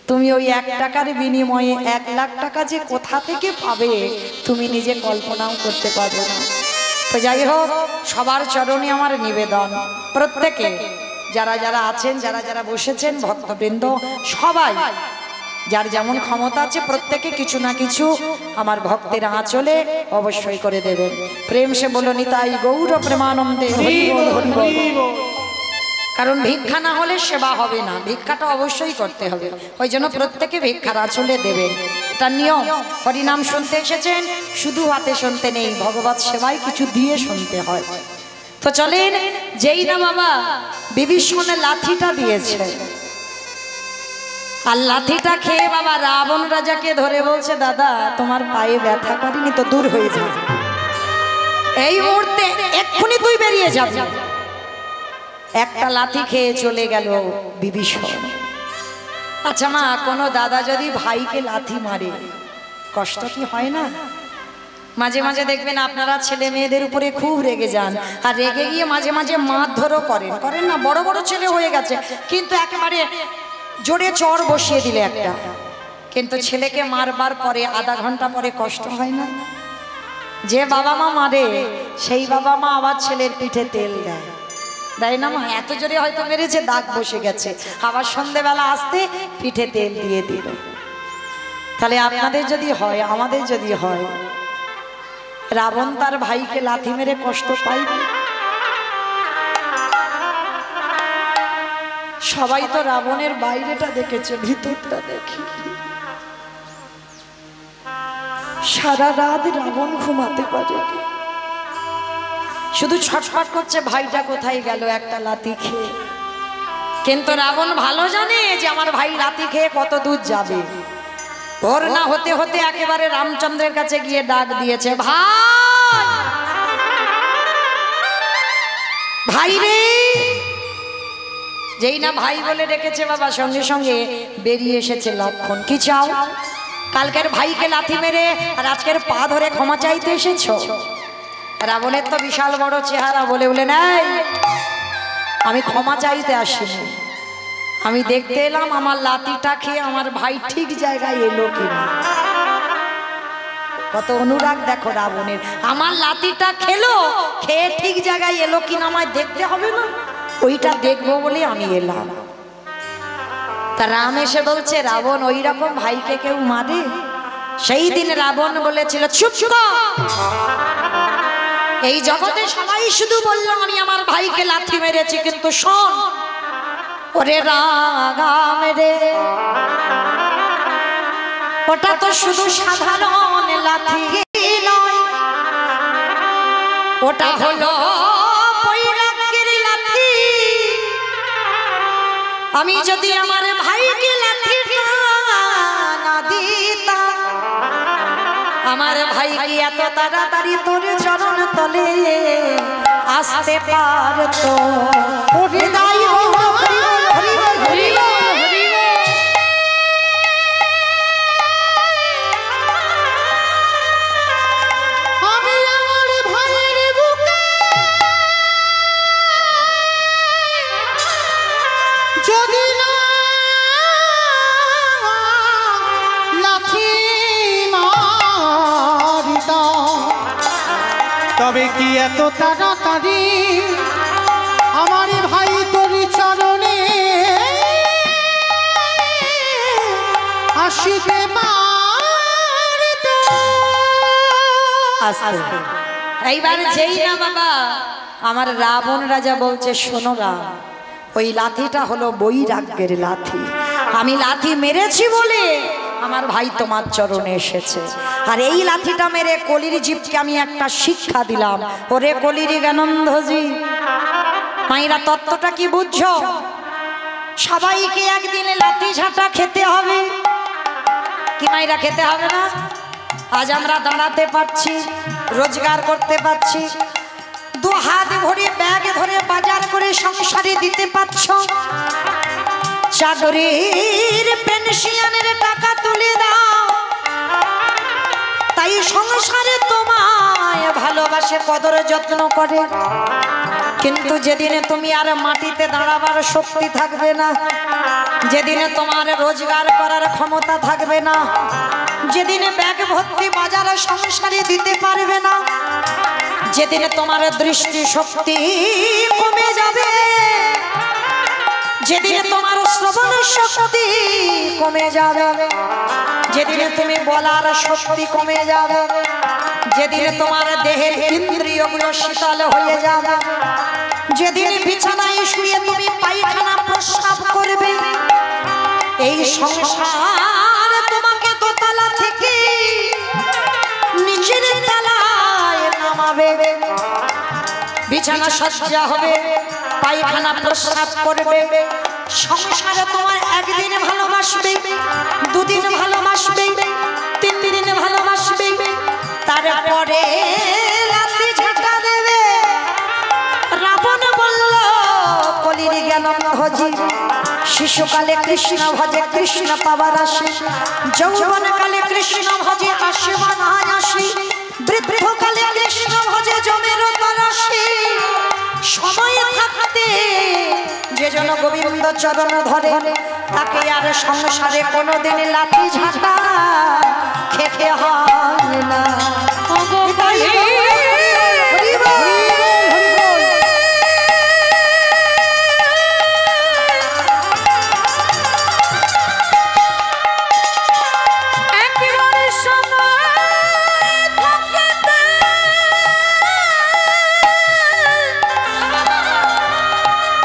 তুমি ওই 1 টাকার বিনিময়ে 1 লাখ টাকা যে কোথা থেকে পাবে, তুমি নিজে কল্পনাও করতে পারবে না। তো যাই হোক, সবার চরণে আমার নিবেদন, প্রত্যেকে যারা যারা আছেন, যারা যারা বসেছেন, ভক্তবৃন্দ সবাই যার যেমন ক্ষমতা আছে, প্রত্যেকে কিছু না কিছু আমার ভক্তের আঁচলে অবশ্যই করে দেবেন। প্রেম সে বলো নিতাই গৌর প্রেমানন্দে হরি বল, হরি বল। কারণ ভিক্ষা না হলে সেবা হবে না, ভিক্ষাটা অবশ্যই করতে হবে। ওই জন্য প্রত্যেকে ভিক্ষার আঁচলে দেবেন, এটা নিয়ম। হরিনাম শুনতে এসেছেন, শুধু হাতে শুনতে নেই, ভগবত সেবায় কিছু দিয়ে শুনতে হয়। তো চলেন, যেই না বাবা বিভীষণের লাঠিটা দিয়েছে, আর লাঠিটা খেয়ে বাবা রাবণ রাজাকে ধরে বলছে, দাদা তোমার পায়ে ব্যথা করেনি তো? দূর হয়ে যাবে, এই মুহূর্তে এক্ষুনি তুই বেরিয়ে যাবি। একটা লাথি খেয়ে চলে গেল বিভীষণ। আচ্ছা মা, কোনো দাদা যদি ভাইকে লাথি মারে, কষ্ট কি হয় না? মাঝে মাঝে দেখবেন আপনারা ছেলে মেয়েদের উপরে খুব রেগে যান, আর রেগে গিয়ে মাঝে মাঝে মারধরও করেন না? বড় বড় ছেলে হয়ে গেছে, কিন্তু একেবারে জোরে চড় বসিয়ে দিলে একটা, কিন্তু ছেলেকে মারবার পরে আধা ঘন্টা পরে কষ্ট হয় না? যে বাবা মা মারে সেই বাবা মা আবার ছেলের পিঠে তেল দেয়, দেয় না মা? এত জোরে হয়তো মেরেছে, দাগ বসে গেছে, আবার সন্ধেবেলা আসতে পিঠে তেল দিয়ে দিল। তাহলে আপনাদের যদি হয়, আমাদের যদি হয়, রাবণ তার ভাইকে লাথি মেরে কষ্ট পাইবে? সবাই তো রাবণের বাইরেটা দেখেছে, ভিতরটা দেখি। সারা রাত রাবণ ঘুমাতে পারেনি, শুধু ছটফট করছে ভাইটা কোথায় গেল একটা লাথি খেয়ে। কিন্তু রাবণ ভালো জানে যে আমার ভাই লাথি খেয়ে কত দূর যাবে। ভোর না হতে হতে একেবারে রামচন্দ্রের কাছে গিয়ে ডাক দিয়েছে, ভাই, ভাই রে। যেই না ভাই বলে ডেকেছে বাবা, সঙ্গে সঙ্গে বেরিয়ে এসেছে লক্ষণ। কি চাও? কালকের ভাইকে লাথি মেরে আর আজকের পা ধরে ক্ষমা চাইতে এসেছো? রাবণের তো বিশাল বড় চেহারা, বলে বলে নাই, আমি ক্ষমা চাইতে আসিনি, আমি দেখতে এলাম আমার লাঠিটা খেয়ে আমার ভাই ঠিক জায়গায় এলো কিনা। কত অনুরাগ দেখো রাবণের, আমার লাঠিটা খেলো, খেয়ে ঠিক জায়গায় এলো কিনা আমায় দেখতে হবে না? ওইটা দেখবো বলে আমি এলাম। তা রাম এসে বলছে, রাবণ ওই রকম ভাইকে কেউ মারে? সেই দিন রাবণ বলেছিল, চুপ কর, এই জগতে সবাই শুধু বললো আমি আমার ভাইকে লাথি মেরেছি, কিন্তু শোন ওরে রাম রে, ওটা তো শুধু সাধারণ লাথি নয়, ওটা হলো বৈরাগ্যের লাথি। আমি যদি আমার ভাইকে লাথিটা না দিতাম, আমার ভাই কি এত তাড়াতাড়ি তোর চরণ তলে আসতে পারতো? আমি আমার ভাইয়ের বুকে যদি না লাথি মারিতাম, তবে কি এত তাড়াতাড়ি আমার ভাই তোর চরণে আসিতে পারত? এইবার যেই না বাবা আমার রাবণ রাজা বলছে, শোনো রাম, ওই লাঠিটা হলো বৈরাগ্যের লাঠি, আমি লাঠি মেরেছি বলে আমার ভাই তোমার চরণে এসেছে। আর এই লাঠিটা মেরে কলির জীবকে আমি একটা শিক্ষা দিলাম, ওরে কলির জ্ঞানন্ধজি। মাইরা তত্ত্বটা কি বুঝছো? সবাইকে একদিন লাঠি ঝাঁটা খেতে হবে, কি মাইরা খেতে হবে না? আজ আমরা দাঁড়াতে পারছি, রোজগার করতে পারছি, দু হাত ভরে ব্যাগ ধরে বাজার করে সংসারে দিতে পারছ, চাকরির পেনশনের টাকা তুলে দাও, তাই সংসারে তোমায় ভালোবাসে, কদর যত্ন করে। কিন্তু যেদিনে তুমি আর মাটিতে দাঁড়াবার শক্তি থাকবে না, যেদিনে তোমার রোজগার করার ক্ষমতা থাকবে না, যেদিনে ব্যাগ ভর্তি বাজারে সংসারে দিতে পারবে না, যেদিনে তোমার দৃষ্টি শক্তি কমে যাবে, যেদিনে তোমার শ্রবণ শক্তি কমে যাবে, যেদিনে তুমি বলার শক্তি কমে যাবে, যেদিনে তোমার দেহের ইন্দ্রিয়গুলো শীতল হয়ে যাবে, যেদিনে বিছানায় শুয়ে তুমি পায়খানা প্রস্রাব করবে, এই সংসার তোমাকে দোতলা থেকে নিচের তলায় নামাবে, বিছানা সজ্জা হবে, পায়খানা প্রস্রাব করবে, সংসারে তোমার একদিন ভালোবাসবে, দুদিন ভালোবাসবে, তিন দিন ভালোবাসবে, তারপরে লাথি ঝাঁটা দেবে। রাবণ বলল, কলির জ্ঞান ভজি, শিশুকালে কৃষ্ণ ভজে কৃষ্ণ পাবার আসে, যৌবনকালে কৃষ্ণ ভজে আসে বানায় আসি, বৃদ্ধকালে কৃষ্ণ ভজে জমের তরাসি। সময় থাকতে যে জন গোবিন্দ চরণ ধরে, তাকে আর সংসারে কোনোদিন লাথি ঝাঁটা খেতে হয় না। ভগবানী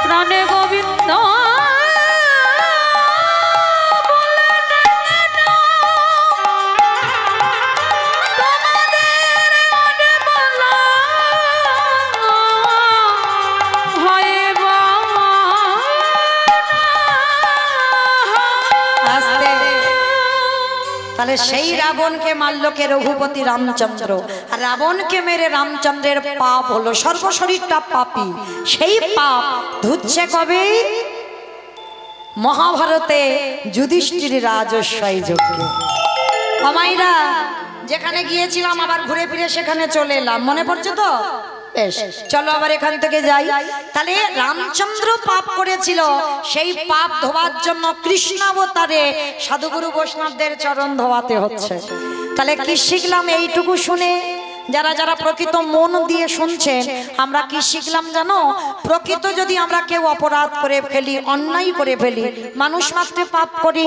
প্রাণে গোবিন্দ তাহলে সেই রাবণকে মারল কে? রঘুপতি রামচন্দ্র। আর রাবণকে মেরে রামচন্দ্রের পাপ হলো, সর্বশরীরটা পাপী। সেই পাপ ধুচ্ছে কবে? মহাভারতে যুধিষ্ঠির রাজস্বাই যজ্ঞে। আমাইরা যেখানে গিয়েছিলাম আবার ঘুরে ফিরে সেখানে চলে এলাম, মনে পড়ছে তো? বেশ, চলো আবার এখান থেকে যাই। তাহলে রামচন্দ্র পাপ করেছিল, সেই পাপ ধোয়ার জন্য কৃষ্ণাবতারে সাধুগুরু বৈষ্ণবদের চরণ ধোয়াতে হচ্ছে। তাহলে কি শিখলাম এইটুকু শুনে? যারা যারা প্রকৃত মন দিয়ে শুনছেন, আমরা কি শিখলাম জানো? প্রকৃত যদি আমরা কেউ অপরাধ করে ফেলি, অন্যায় করে ফেলি, মানুষ মাত্রে পাপ করি,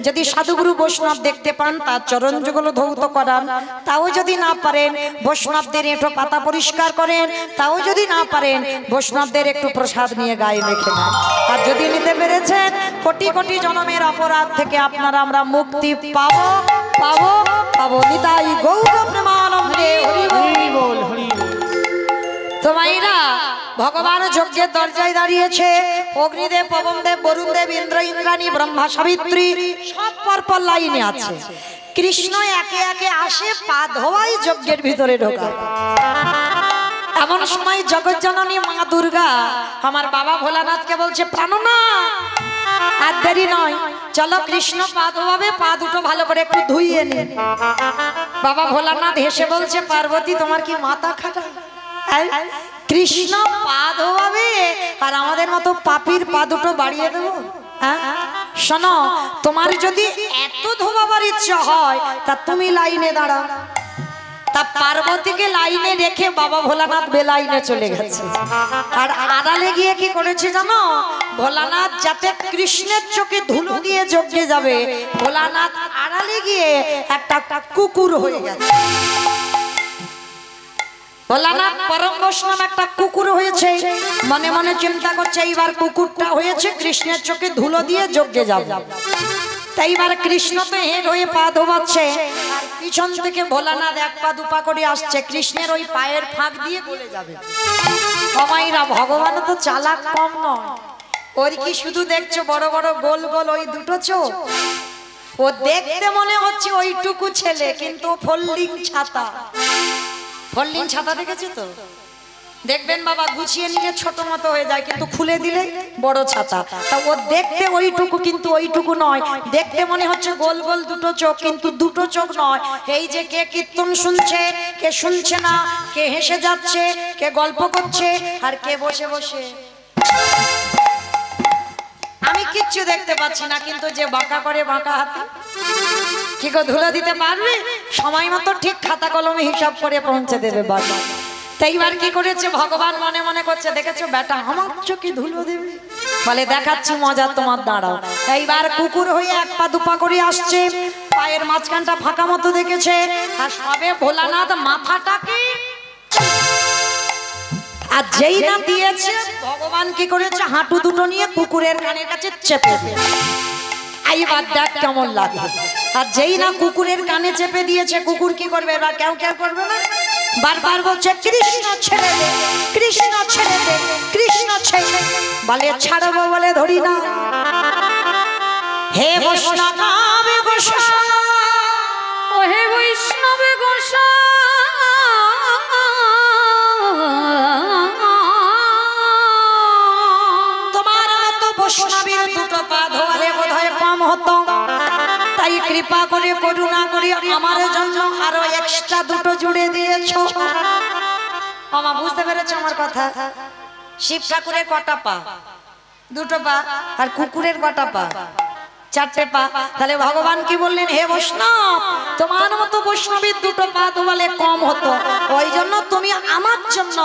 যদি সাধুগুরু বৈষ্ণব দেখতে পান তার চরণ যুগল ধৌত করান, তাও যদি না পারেন বৈষ্ণবদের একটু পাতা পরিষ্কার করেন, তাও যদি না পারেন বৈষ্ণবদের একটু প্রসাদ নিয়ে গায়ে মেখে নেন। আর যদি নিতে পেরেছেন, কোটি কোটি জন্মের অপরাধ থেকে আপনারা আমরা মুক্তি পাবো পাবো পাবো। নিতাই গৌর প্রেমানন্দে হরি বল হরি বল। তো মাইরা ভগবান যজ্ঞের দরজায় দাঁড়িয়েছে। অগ্নিদেব, পবনদেব, বরুণদেব, ইন্দ্র, ইন্দ্রাণী, ব্রহ্মা, সাবিত্রী সব পরপর লাইনে আছে। কৃষ্ণ একে একে আসে, পা ধোয়াই যজ্ঞের ভিতরে ঢোকায়। এমন সময় জগজ্জননী মা দুর্গা আমার বাবা ভোলানাথকে বলছে, প্রাণনাথ আর দেরি নয়, চলো কৃষ্ণ পা ধোয়াবে, পা দুটো ভালো করে একটু ধুইয়ে নিন। বাবা ভোলানাথ হেসে বলছে, পার্বতী তোমার কি মাথা খাটা? কৃষ্ণ পা ধোয়াবে আর আমাদের মতো পাপীর পা দুটো বাড়িয়ে দেবো? শোনো, তোমার যদি এত ধোবাবার ইচ্ছা হয় তা তুমি লাইনে দাঁড়াও। তা পার্বতীকে লাইনে রেখে বাবা ভোলানাথ বেলাইনে চলে গেছে। আর আড়ালে গিয়ে কি করেছে জানো? ভোলানাথ যাতে কৃষ্ণের চোখে ধুলো দিয়ে যজ্ঞে যাবে, ভোলানাথ আড়ালে গিয়ে একটা কুকুর হয়ে গেছে। ভোলানাথ পরম বৈষ্ণব একটা কুকুর হয়েছে, মনে মনে চিন্তা করছে এইবার কুকুরটা হয়েছে কৃষ্ণের চোখে ধুলো দিয়ে যজ্ঞে যাবে। তাই এবার কৃষ্ণ তো হেড হয়ে পা ধোবাচ্ছে, আর পিছন থেকে ভোলানাথ এক পা দুপা করে আসছে, কৃষ্ণের ওই পায়ের ফাঁক দিয়ে গলে যাবে। কমাইরা ভগবান তো চালাক কম নয়। ওর কি শুধু দেখছো বড় বড় গোল গোল ওই দুটো চোখ? ও দেখতে মনে হচ্ছে ওইটুকু ছেলে, কিন্তু ফোল্ডিং ছাতা। ফোল্ডিং ছাতা দেখেছি তো? দেখবেন বাবা গুছিয়ে নিলে ছোট মতো হয়ে যায়, কিন্তু খুলে দিলে বড় ছাতা। তা ও দেখতে ওইটুকু, কিন্তু ওইটুকু নয়। দেখতে মনে হচ্ছে গোল গোল দুটো চোখ, কিন্তু দুটো চোখ নয়। এই যে কে কীর্তন শুনছে, কে শুনছে না, কে হেসে যাচ্ছে, কে গল্প করছে, আর কে বসে বসে, আমি কিচ্ছু দেখতে পাচ্ছি না, কিন্তু যে বাঁকা করে বাঁকা হাতে কি গো ধুলো দিতে পারবে? সময় মতো ঠিক খাতা কলমে হিসাব করে পৌঁছে দেবে বাবা। তাই এবার কি করেছে ভগবান মনে মনে করছে, দেখেছো বেটা আমার চোখে ধুলো দেবে, বলে দেখাচ্ছি মজা তোমার, দাঁড়াও। এইবার কুকুর হয়ে এক পা দুপা করে আসছে, পায়ের মাঝখানটা ফাঁকা মতো দেখেছে, আর সবে ভোলানাথ মাথাটাকে আর যেই না দিয়েছে, ভগবান কি করেছে হাঁটু দুটো নিয়ে কুকুরের কানের কাছে চেপে দিয়েছে। এইবার দেখ কেমন লাগে। আর যেই না কুকুরের কানে চেপে দিয়েছে, কুকুর কি করবে? এবার কেউ কেউ করবে না, বারবার বলছে কৃষ্ণ ছেড়ে দে, কৃষ্ণ ছেড়ে দে, কৃষ্ণ ছেড়ে দে। বলে ছাড়বো বলে ধরি না। হে বৈষ্ণব গোসাই, ও হে বৈষ্ণব গোসাই, তোমার মতো বৈষ্ণবের দুটো পা ধোয়ালে বোধহয় কম হতো, তাই কৃপা করে করুণা করে আমার জন্য আরো এক্সট্রা দুটো জুড়ে দিয়েছো। মামা বুঝতে পেরেছো আমার কথা? শিব ঠাকুরের কটা পা? দুটো পা। আর কুকুরের কটা পা? চারটে পা। তাহলে ভগবান কি বললেন, হে বৈষ্ণব, তোমার মতো বৈষ্ণবীর দুটো পা বলে কম হতো, ওই জন্য তুমি আমার জন্য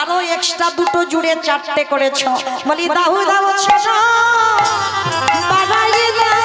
আরো এক্সট্রা দুটো জুড়ে চারটে করেছ। বলি দাহু দাও ছোট বাড়াই দাও।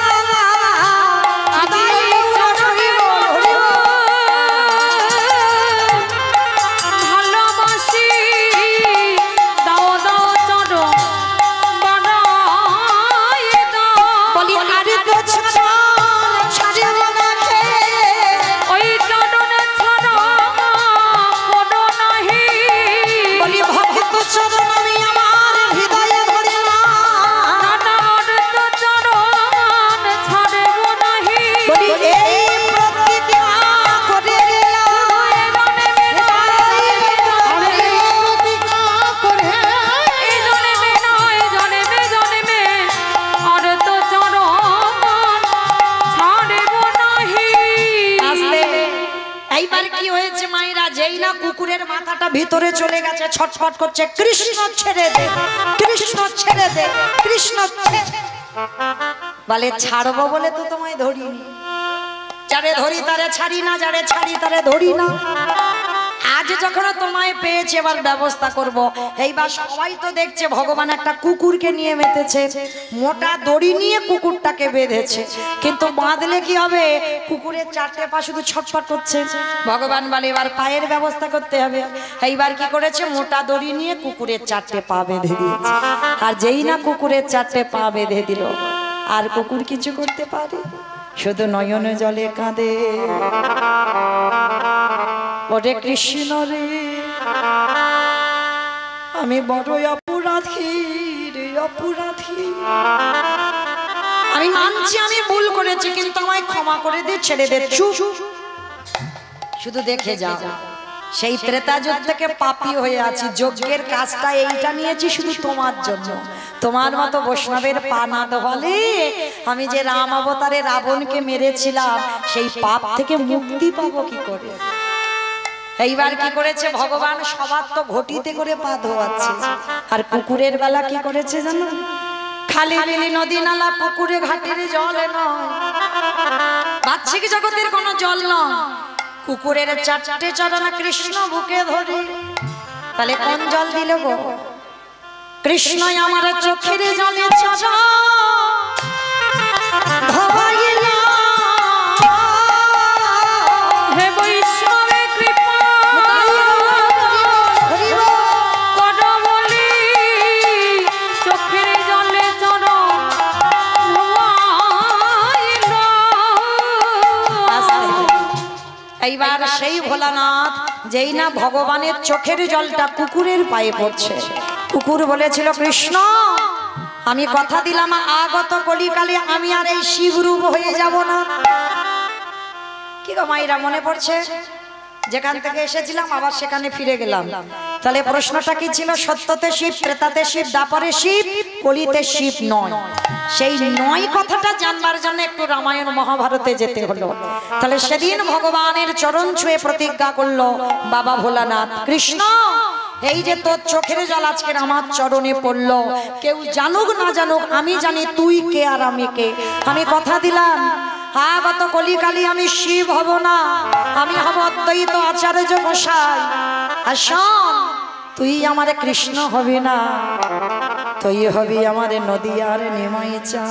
কুকুরের মাথাটা ভিতরে চলে গেছে, ছটফট করছে, কৃষ্ণ ছেড়ে দে, কৃষ্ণ ছেড়ে দে, কৃষ্ণ বলে ছাড়বো বলে তো তোমায় ধরিনি, যারে ধরি তারে ছাড়ি না, যারে ছাড়ি তারে ধরি না। আজ যখন তোমায় পেয়েছে এবার ব্যবস্থা করব। এইবার সবাই তো দেখছে ভগবান একটা কুকুরকে নিয়ে মেতেছে, মোটা দড়ি নিয়ে কুকুরটাকে বেঁধেছে, কিন্তু বাঁধলে কি হবে, কুকুরের চারটে পা শুধু ছটফট করছে। ভগবান বলে এবার পায়ের ব্যবস্থা করতে হবে। এইবার কি করেছে, মোটা দড়ি নিয়ে কুকুরের চারটে পা বেঁধে দিয়েছে। আর যেই না কুকুরের চারটে পা বেঁধে দিল, আর কুকুর কিছু করতে পারে, শুধু নয়নে জলে কাঁদে, ওরে কৃষ্ণ রে আমি বড় অপরাধী রে, অপরাধী। আমি মানছি আমি ভুল করেছি, কিন্তু আমায় ক্ষমা করে দে, ছেড়ে দে। চুপ, শুধু দেখে যাও, সেই ত্রেতা যুগ থেকে পাপী হয়ে আছি, যজ্ঞের কাজটা এইটা নিয়েছি শুধু তোমার জন্য। তোমার মতো বৈষ্ণবের পা না ধোয়ালে আমি যে রাম অবতারে রাবণকে মেরেছিলাম, সেই পাপ থেকে মুক্তি পাবো কি করে? এইবার কি করেছে ভগবান, সবার তো ঘটিতে করে পা ধোয়াচ্ছে, আর কুকুরের বেলা কি করেছে জানো, খালি বিলি নদী নালা পুকুরে ঘাটের জল নয়, বাহ্যিক জগতের কোনো জল নয়, কুকুরের চারটে চরণ কৃষ্ণ বুকে ধরে। তাহলে কোন জল দিল গো? কৃষ্ণ আমার চোখের জলে চরণ ধোয়াইল। হে বৈষ্ণবে কৃপা কর বলি, চোখের জলে চরণ ধোয়াইল। এইবার সেই ভোলানাথ যেই না ভগবানের চোখের জলটা কুকুরের পায়ে পড়ছে, কুকুর বলেছিল কৃষ্ণ আমি কথা দিলাম আগত কলিকালে আমি আর এই শিবরূপ হয়ে যাব না। কি গো মাইরা মনে পড়ছে, যেখান থেকে এসেছিলাম আবার সেখানে ফিরে গেলাম। তাহলে প্রশ্নটা কি ছিল, সত্যতে শিব, ত্রেতাতে শিব, দ্বাপরে শিব, কলিতে শিব নয়। সেই নয় কথাটা জানবার জন্য একটু রামায়ণ মহাভারতে যেতে হলো। তাহলে সেদিন ভগবানের চরণ ছুঁয়ে প্রতিজ্ঞা করলো বাবা ভোলানাথ, কৃষ্ণ এই যে তোর চোখের জল আজকে আমার চরণে পড়লো, কেউ জানুক না জানুক আমি জানি তুই কে আর আমি কে। আমি কথা দিলাম আগত কলিকালি আমি শিব হব না, আমি হব অদ্বৈত আচার্য গোসাই। আর শোন, তুই আমার কৃষ্ণ হবি না, তুই হবি আমার নদীয়ার নিমাই চা।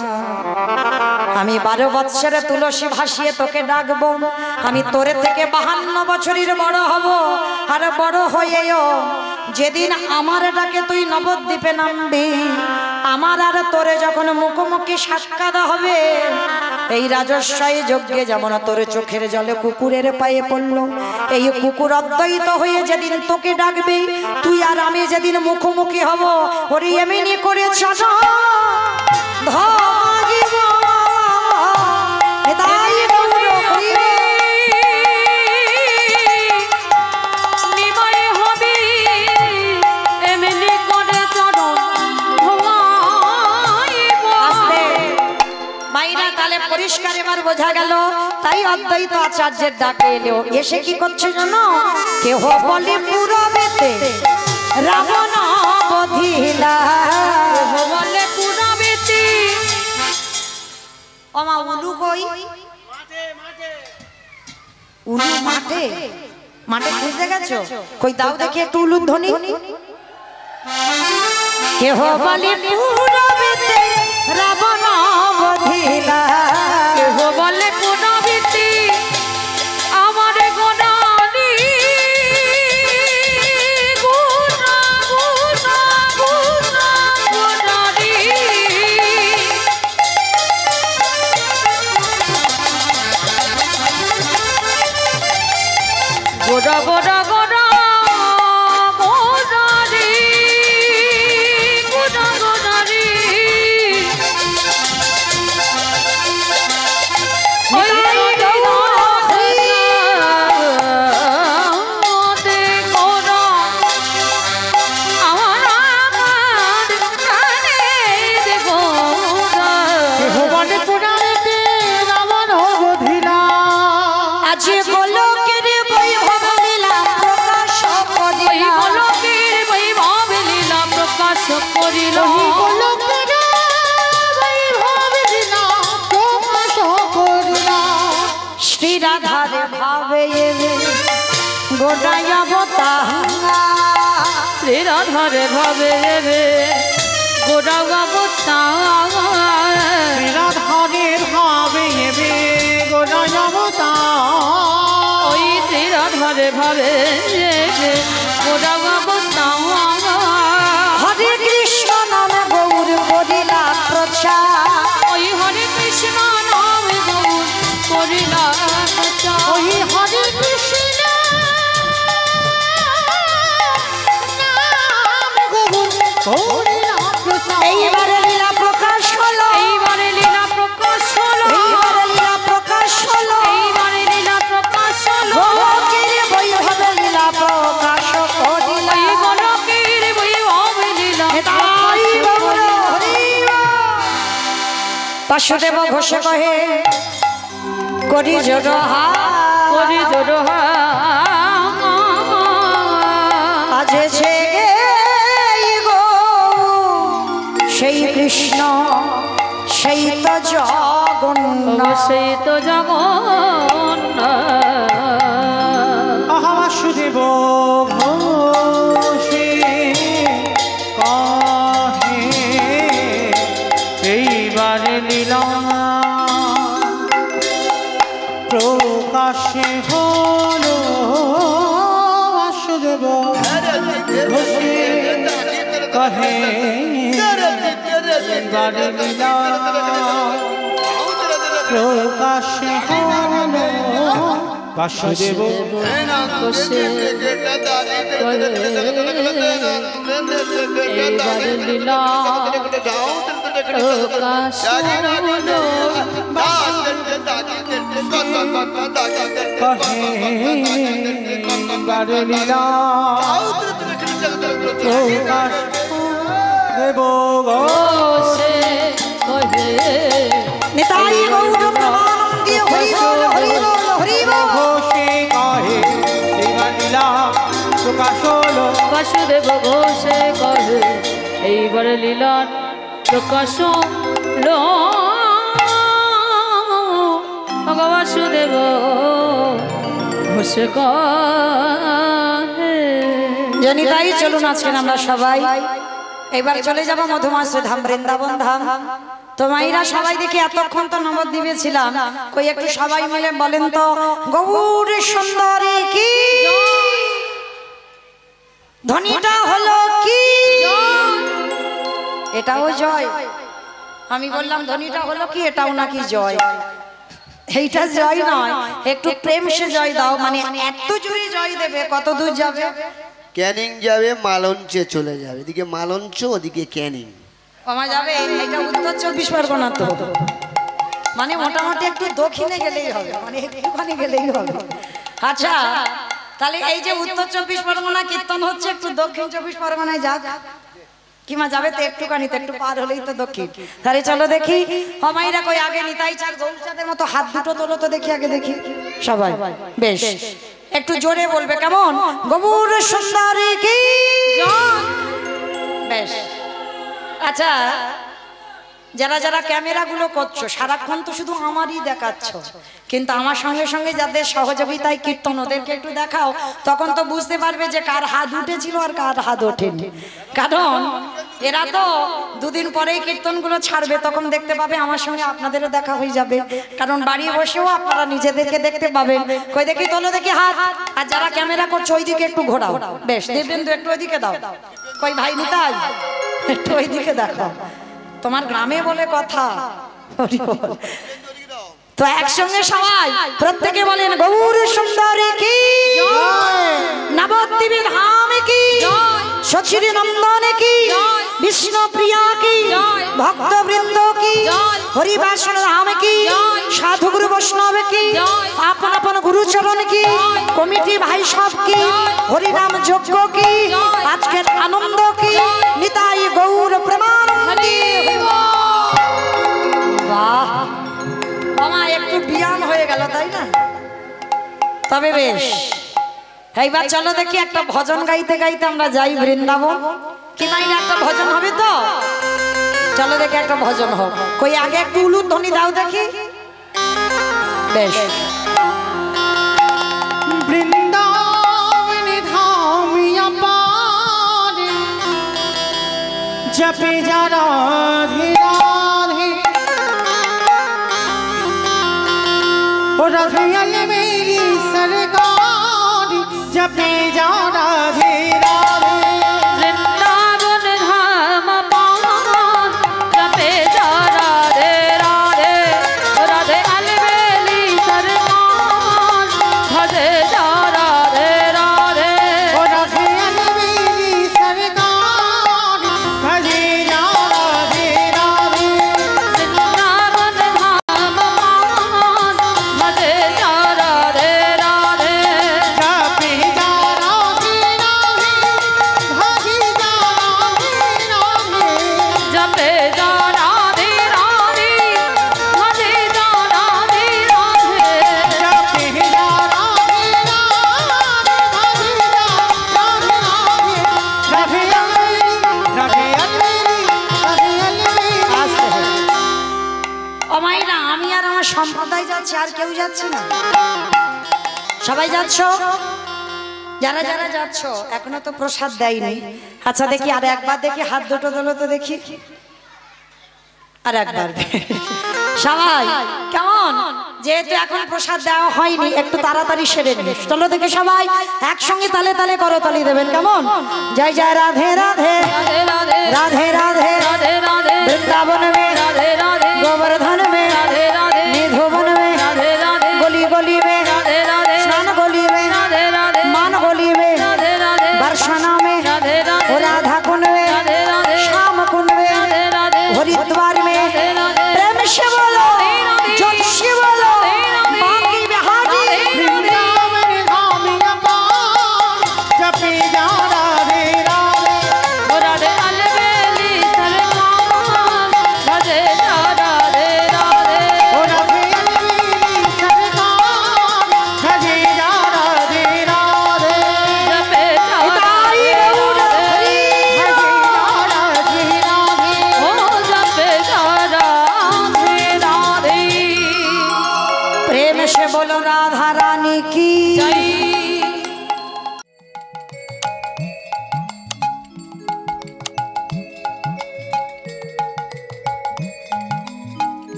আমি 12 বৎসরে তুলসী ভাসিয়ে তোকে ডাকবো, আমি তোরে থেকে 52 বছরের বড় হব। আর বড় হয়েও যেদিন আমার ডাকে তুই নবদ্বীপে নামবি, আমার আর তোরে যখন মুখোমুখি সাক্ষাৎ হবে, এই রাজস্বই যজ্ঞে যেমন তোর চোখের জলে কুকুরের পায়ে পড়লো, এই কুকুর অদ্বৈত হয়ে যেদিন তোকে ডাকবে, তুই আর আমি যেদিন মুখোমুখি হব, ওরে এমনি করে চাচা ধরিব হৃদয় গৌর করিব। পরিষ্কার এবার বোঝা গেল, তাই অদ্বৈত আচার্যের ডাকে এলো। এসে কি করছে জানো, কেহ বলে পুরবেতে রাবণ বধিলা, বলে পুরবেতে ও মা উলু কই? উলু মাঠে? মাঠে খুঁজতে গেছো? কই দাও দেখি একটু উলুর ধ্বনি। কেহ বলে পুরবেতে রাবণ বধিলা, কেহ বলে পুনবিতি আমার গোনানি গুনা গুনা গুনা গুনানি গোনা গোনা গোনা গোনানি গোনা গোনানি আজি গোলকের বৈভব লীলা প্রকাশ করিল, শ্রী রাধার ভাবে গোটায় অবতার, শ্রীরাধারে ভাবে রে গোড়া গাবতা রাধারের ভাবে এবে গোড়ায় অবতার। ওই শ্রীরাধারে ভাবে রে গোড়া গাবতা হরে কৃষ্ণ নামে গৌর করিলা প্রচার, ওই হরে কৃষ্ণ নাম গৌর করিলা প্রচার। ওই হরে কৃষ্ণ নাম গৌর করিলা প্রচার। এইবারে লীলা প্রকাশ হলো, এইবারে লীলা প্রকাশ হলো, এইবারে লীলা প্রকাশ হলো, এইবারে লীলা প্রকাশ হলো। গোলকের বৈভব লীলা প্রকাশ করিলা। ওই গোলকের বৈভব লীলা তাই গৌর হরি বাসুদেব ঘোষ কহে করি জোড় করি জোড় আজে ছে গো সেই কৃষ্ণ সেই তো জগন্নাথ। সেই তো জগন্নাথ। আহা বাসুদেব ঘোষে কহে এইবারে লীলা প্রকাশে হলো। বাসুদেব ঘোষে কহে এইবারে লীলা প্রকাশে হলো। বাসুদেব এইবারে লীলা প্রকাশ হলো। বারে লীলা প্রকাশ দেব গো। সে কহে নিতাই গৌর প্রমানন্দে হরি বল হরি বল হরি বল। ঘোষে কহে এইবার লীলা প্রকাশ হলো। বাসুদেব ঘোষে কহে এইবার লীলার প্রকাশ হলো। বাসুদেব ঘোষে কহে। জানি তাই চলুন আজকে আমরা সবাই এবার চলে যাব মধুমাসে ধাম বৃন্দাবন ধাম। তো মাইরা সবাই দেখি এতক্ষণ তো নবদ্বীপে ছিলাম, কই একটু সবাই মিলে বলেন তো গৌর সুন্দরী কি ধ্বনিটা হলো কি? এটাও জয়। আমি বললাম ধ্বনিটা হলো কি, এটাও নাকি জয়। এইটা জয় নয়, একটু প্রেম সে জয় দাও। মানে এত জোরে জয় দেবে, কত দূর যাবে? ক্যানিং যাবে, মালঞ্চে চলে যাবে। এদিকে মালঞ্চ, ওদিকে ক্যানিং। কমা যাবে। এটা উত্তর 24 পরগনা তো, মানে মোটামুটি একটু দক্ষিণে গেলেই হবে, মানে একটুখানি গেলেই হবে। আচ্ছা, তাহলে এই যে উত্তর 24 পরগনা কীর্তন হচ্ছে, একটু দক্ষিণ 24 পরগনায় যাক। কিমা যাবে তো একটুখানি, তো একটু পার হলেই তো দক্ষিণ। তাহলে চলো দেখি হমাইরা কই আগে নিতাই চার গৌরচাঁদের মতো হাত দুটো তোলো তো দেখি, আগে দেখি সবাই। বেশ, একটু জোরে বলবে কেমন? গৌর সুন্দরী কি জয়। বেশ, আচ্ছা যারা যারা ক্যামেরাগুলো করছো সারাক্ষণ তো শুধু আমারই দেখাচ্ছ, কিন্তু আমার সঙ্গে সঙ্গে যাদের সহযোগিতায় কীর্তন ওদেরকে একটু দেখাও, তখন তো বুঝতে পারবে যে কার হাত উঠেছিল আর কার হাত ওঠেনি। কারণ এরা তো দুদিন পরেই কীর্তনগুলো ছাড়বে, তখন দেখতে পাবে আমার সঙ্গে আপনাদেরও দেখা হয়ে যাবে। কারণ বাড়ি বসেও আপনারা নিজেদেরকে দেখতে পাবেন। কই দেখি তোলো দেখি হাত। আর যারা ক্যামেরা করছো ওইদিকে একটু ঘোরাও, বেশ দিব্যেন্দু একটু ওইদিকে দাও। কই ভাই নিতাই একটু ওইদিকে দেখাও, তোমার গ্রামে বলে কথা। তো একসঙ্গে সবাই প্রত্যেকে বলেন গৌর সুন্দরী কি, নবদ্বীপে ধাম কি, সচির নন্দন কি, বিষ্ণু প্রিয়া কি, ভক্তবৃন্দ কি, হরিবাসন ধাম কি, সাধু গুরু বৈষ্ণব কি, আপন আপন গুরুচরণ কি, কমিটি ভাই সব কি, হরিনাম যজ্ঞ কি, আজকের আনন্দ কি, নিতাই গৌর প্রেমানন্দে। বাহ মামা, একটু বিয়ান হয়ে গেল তাই না? তবে বেশ, এইবার চলো দেখি একটা ভজন গাইতে গাইতে আমরা যাই বৃন্দাবন। কি মাইনে একটা ভজন হবে তো? চলো দেখি একটা ভজন হোক। কই আগে একটু উলুর ধ্বনি দাও দেখি। বেশ, বৃন্দাবন ধাম अपार जपे जा राधे राधे ओ रधियल मेरी सरकार जपे जा राधे राधे वृंदावन धाम पावन जपे जा राधे राधे राधे अलबेली सरकार भजे जा राधे राधे ओ रधियल मेरी सरकार भजे जा राधे राधे वृंदावन धाम पावन भजे जा राधे राधे जपे जा राधे राधे भजे जा राधे राधे जपे जा राधे राधे भजे जा राधे राधे जपे जा राधे राधे भजे जा राधे राधे আস্তে হোক। ও মাইনা, আমি আর আমার সম্প্রদায় যাচ্ছে, আর কেউ যাচ্ছে না? সবাই যাচ্ছ? যারা যারা যাচ্ছ এখনো তো প্রসাদ দেয়নি। আচ্ছা দেখি আর একবার দেখি, হাত দুটো তোলো তো দেখি। আর একবার সবাই কেমন? যেহেতু এখন প্রসাদ দেওয়া হয়নি, একটু তাড়াতাড়ি সেরে নিস। চলো দেখি সবাই একসঙ্গে তালে তালে করতালি দেবেন, কেমন? জয় জয় রাধে রাধে।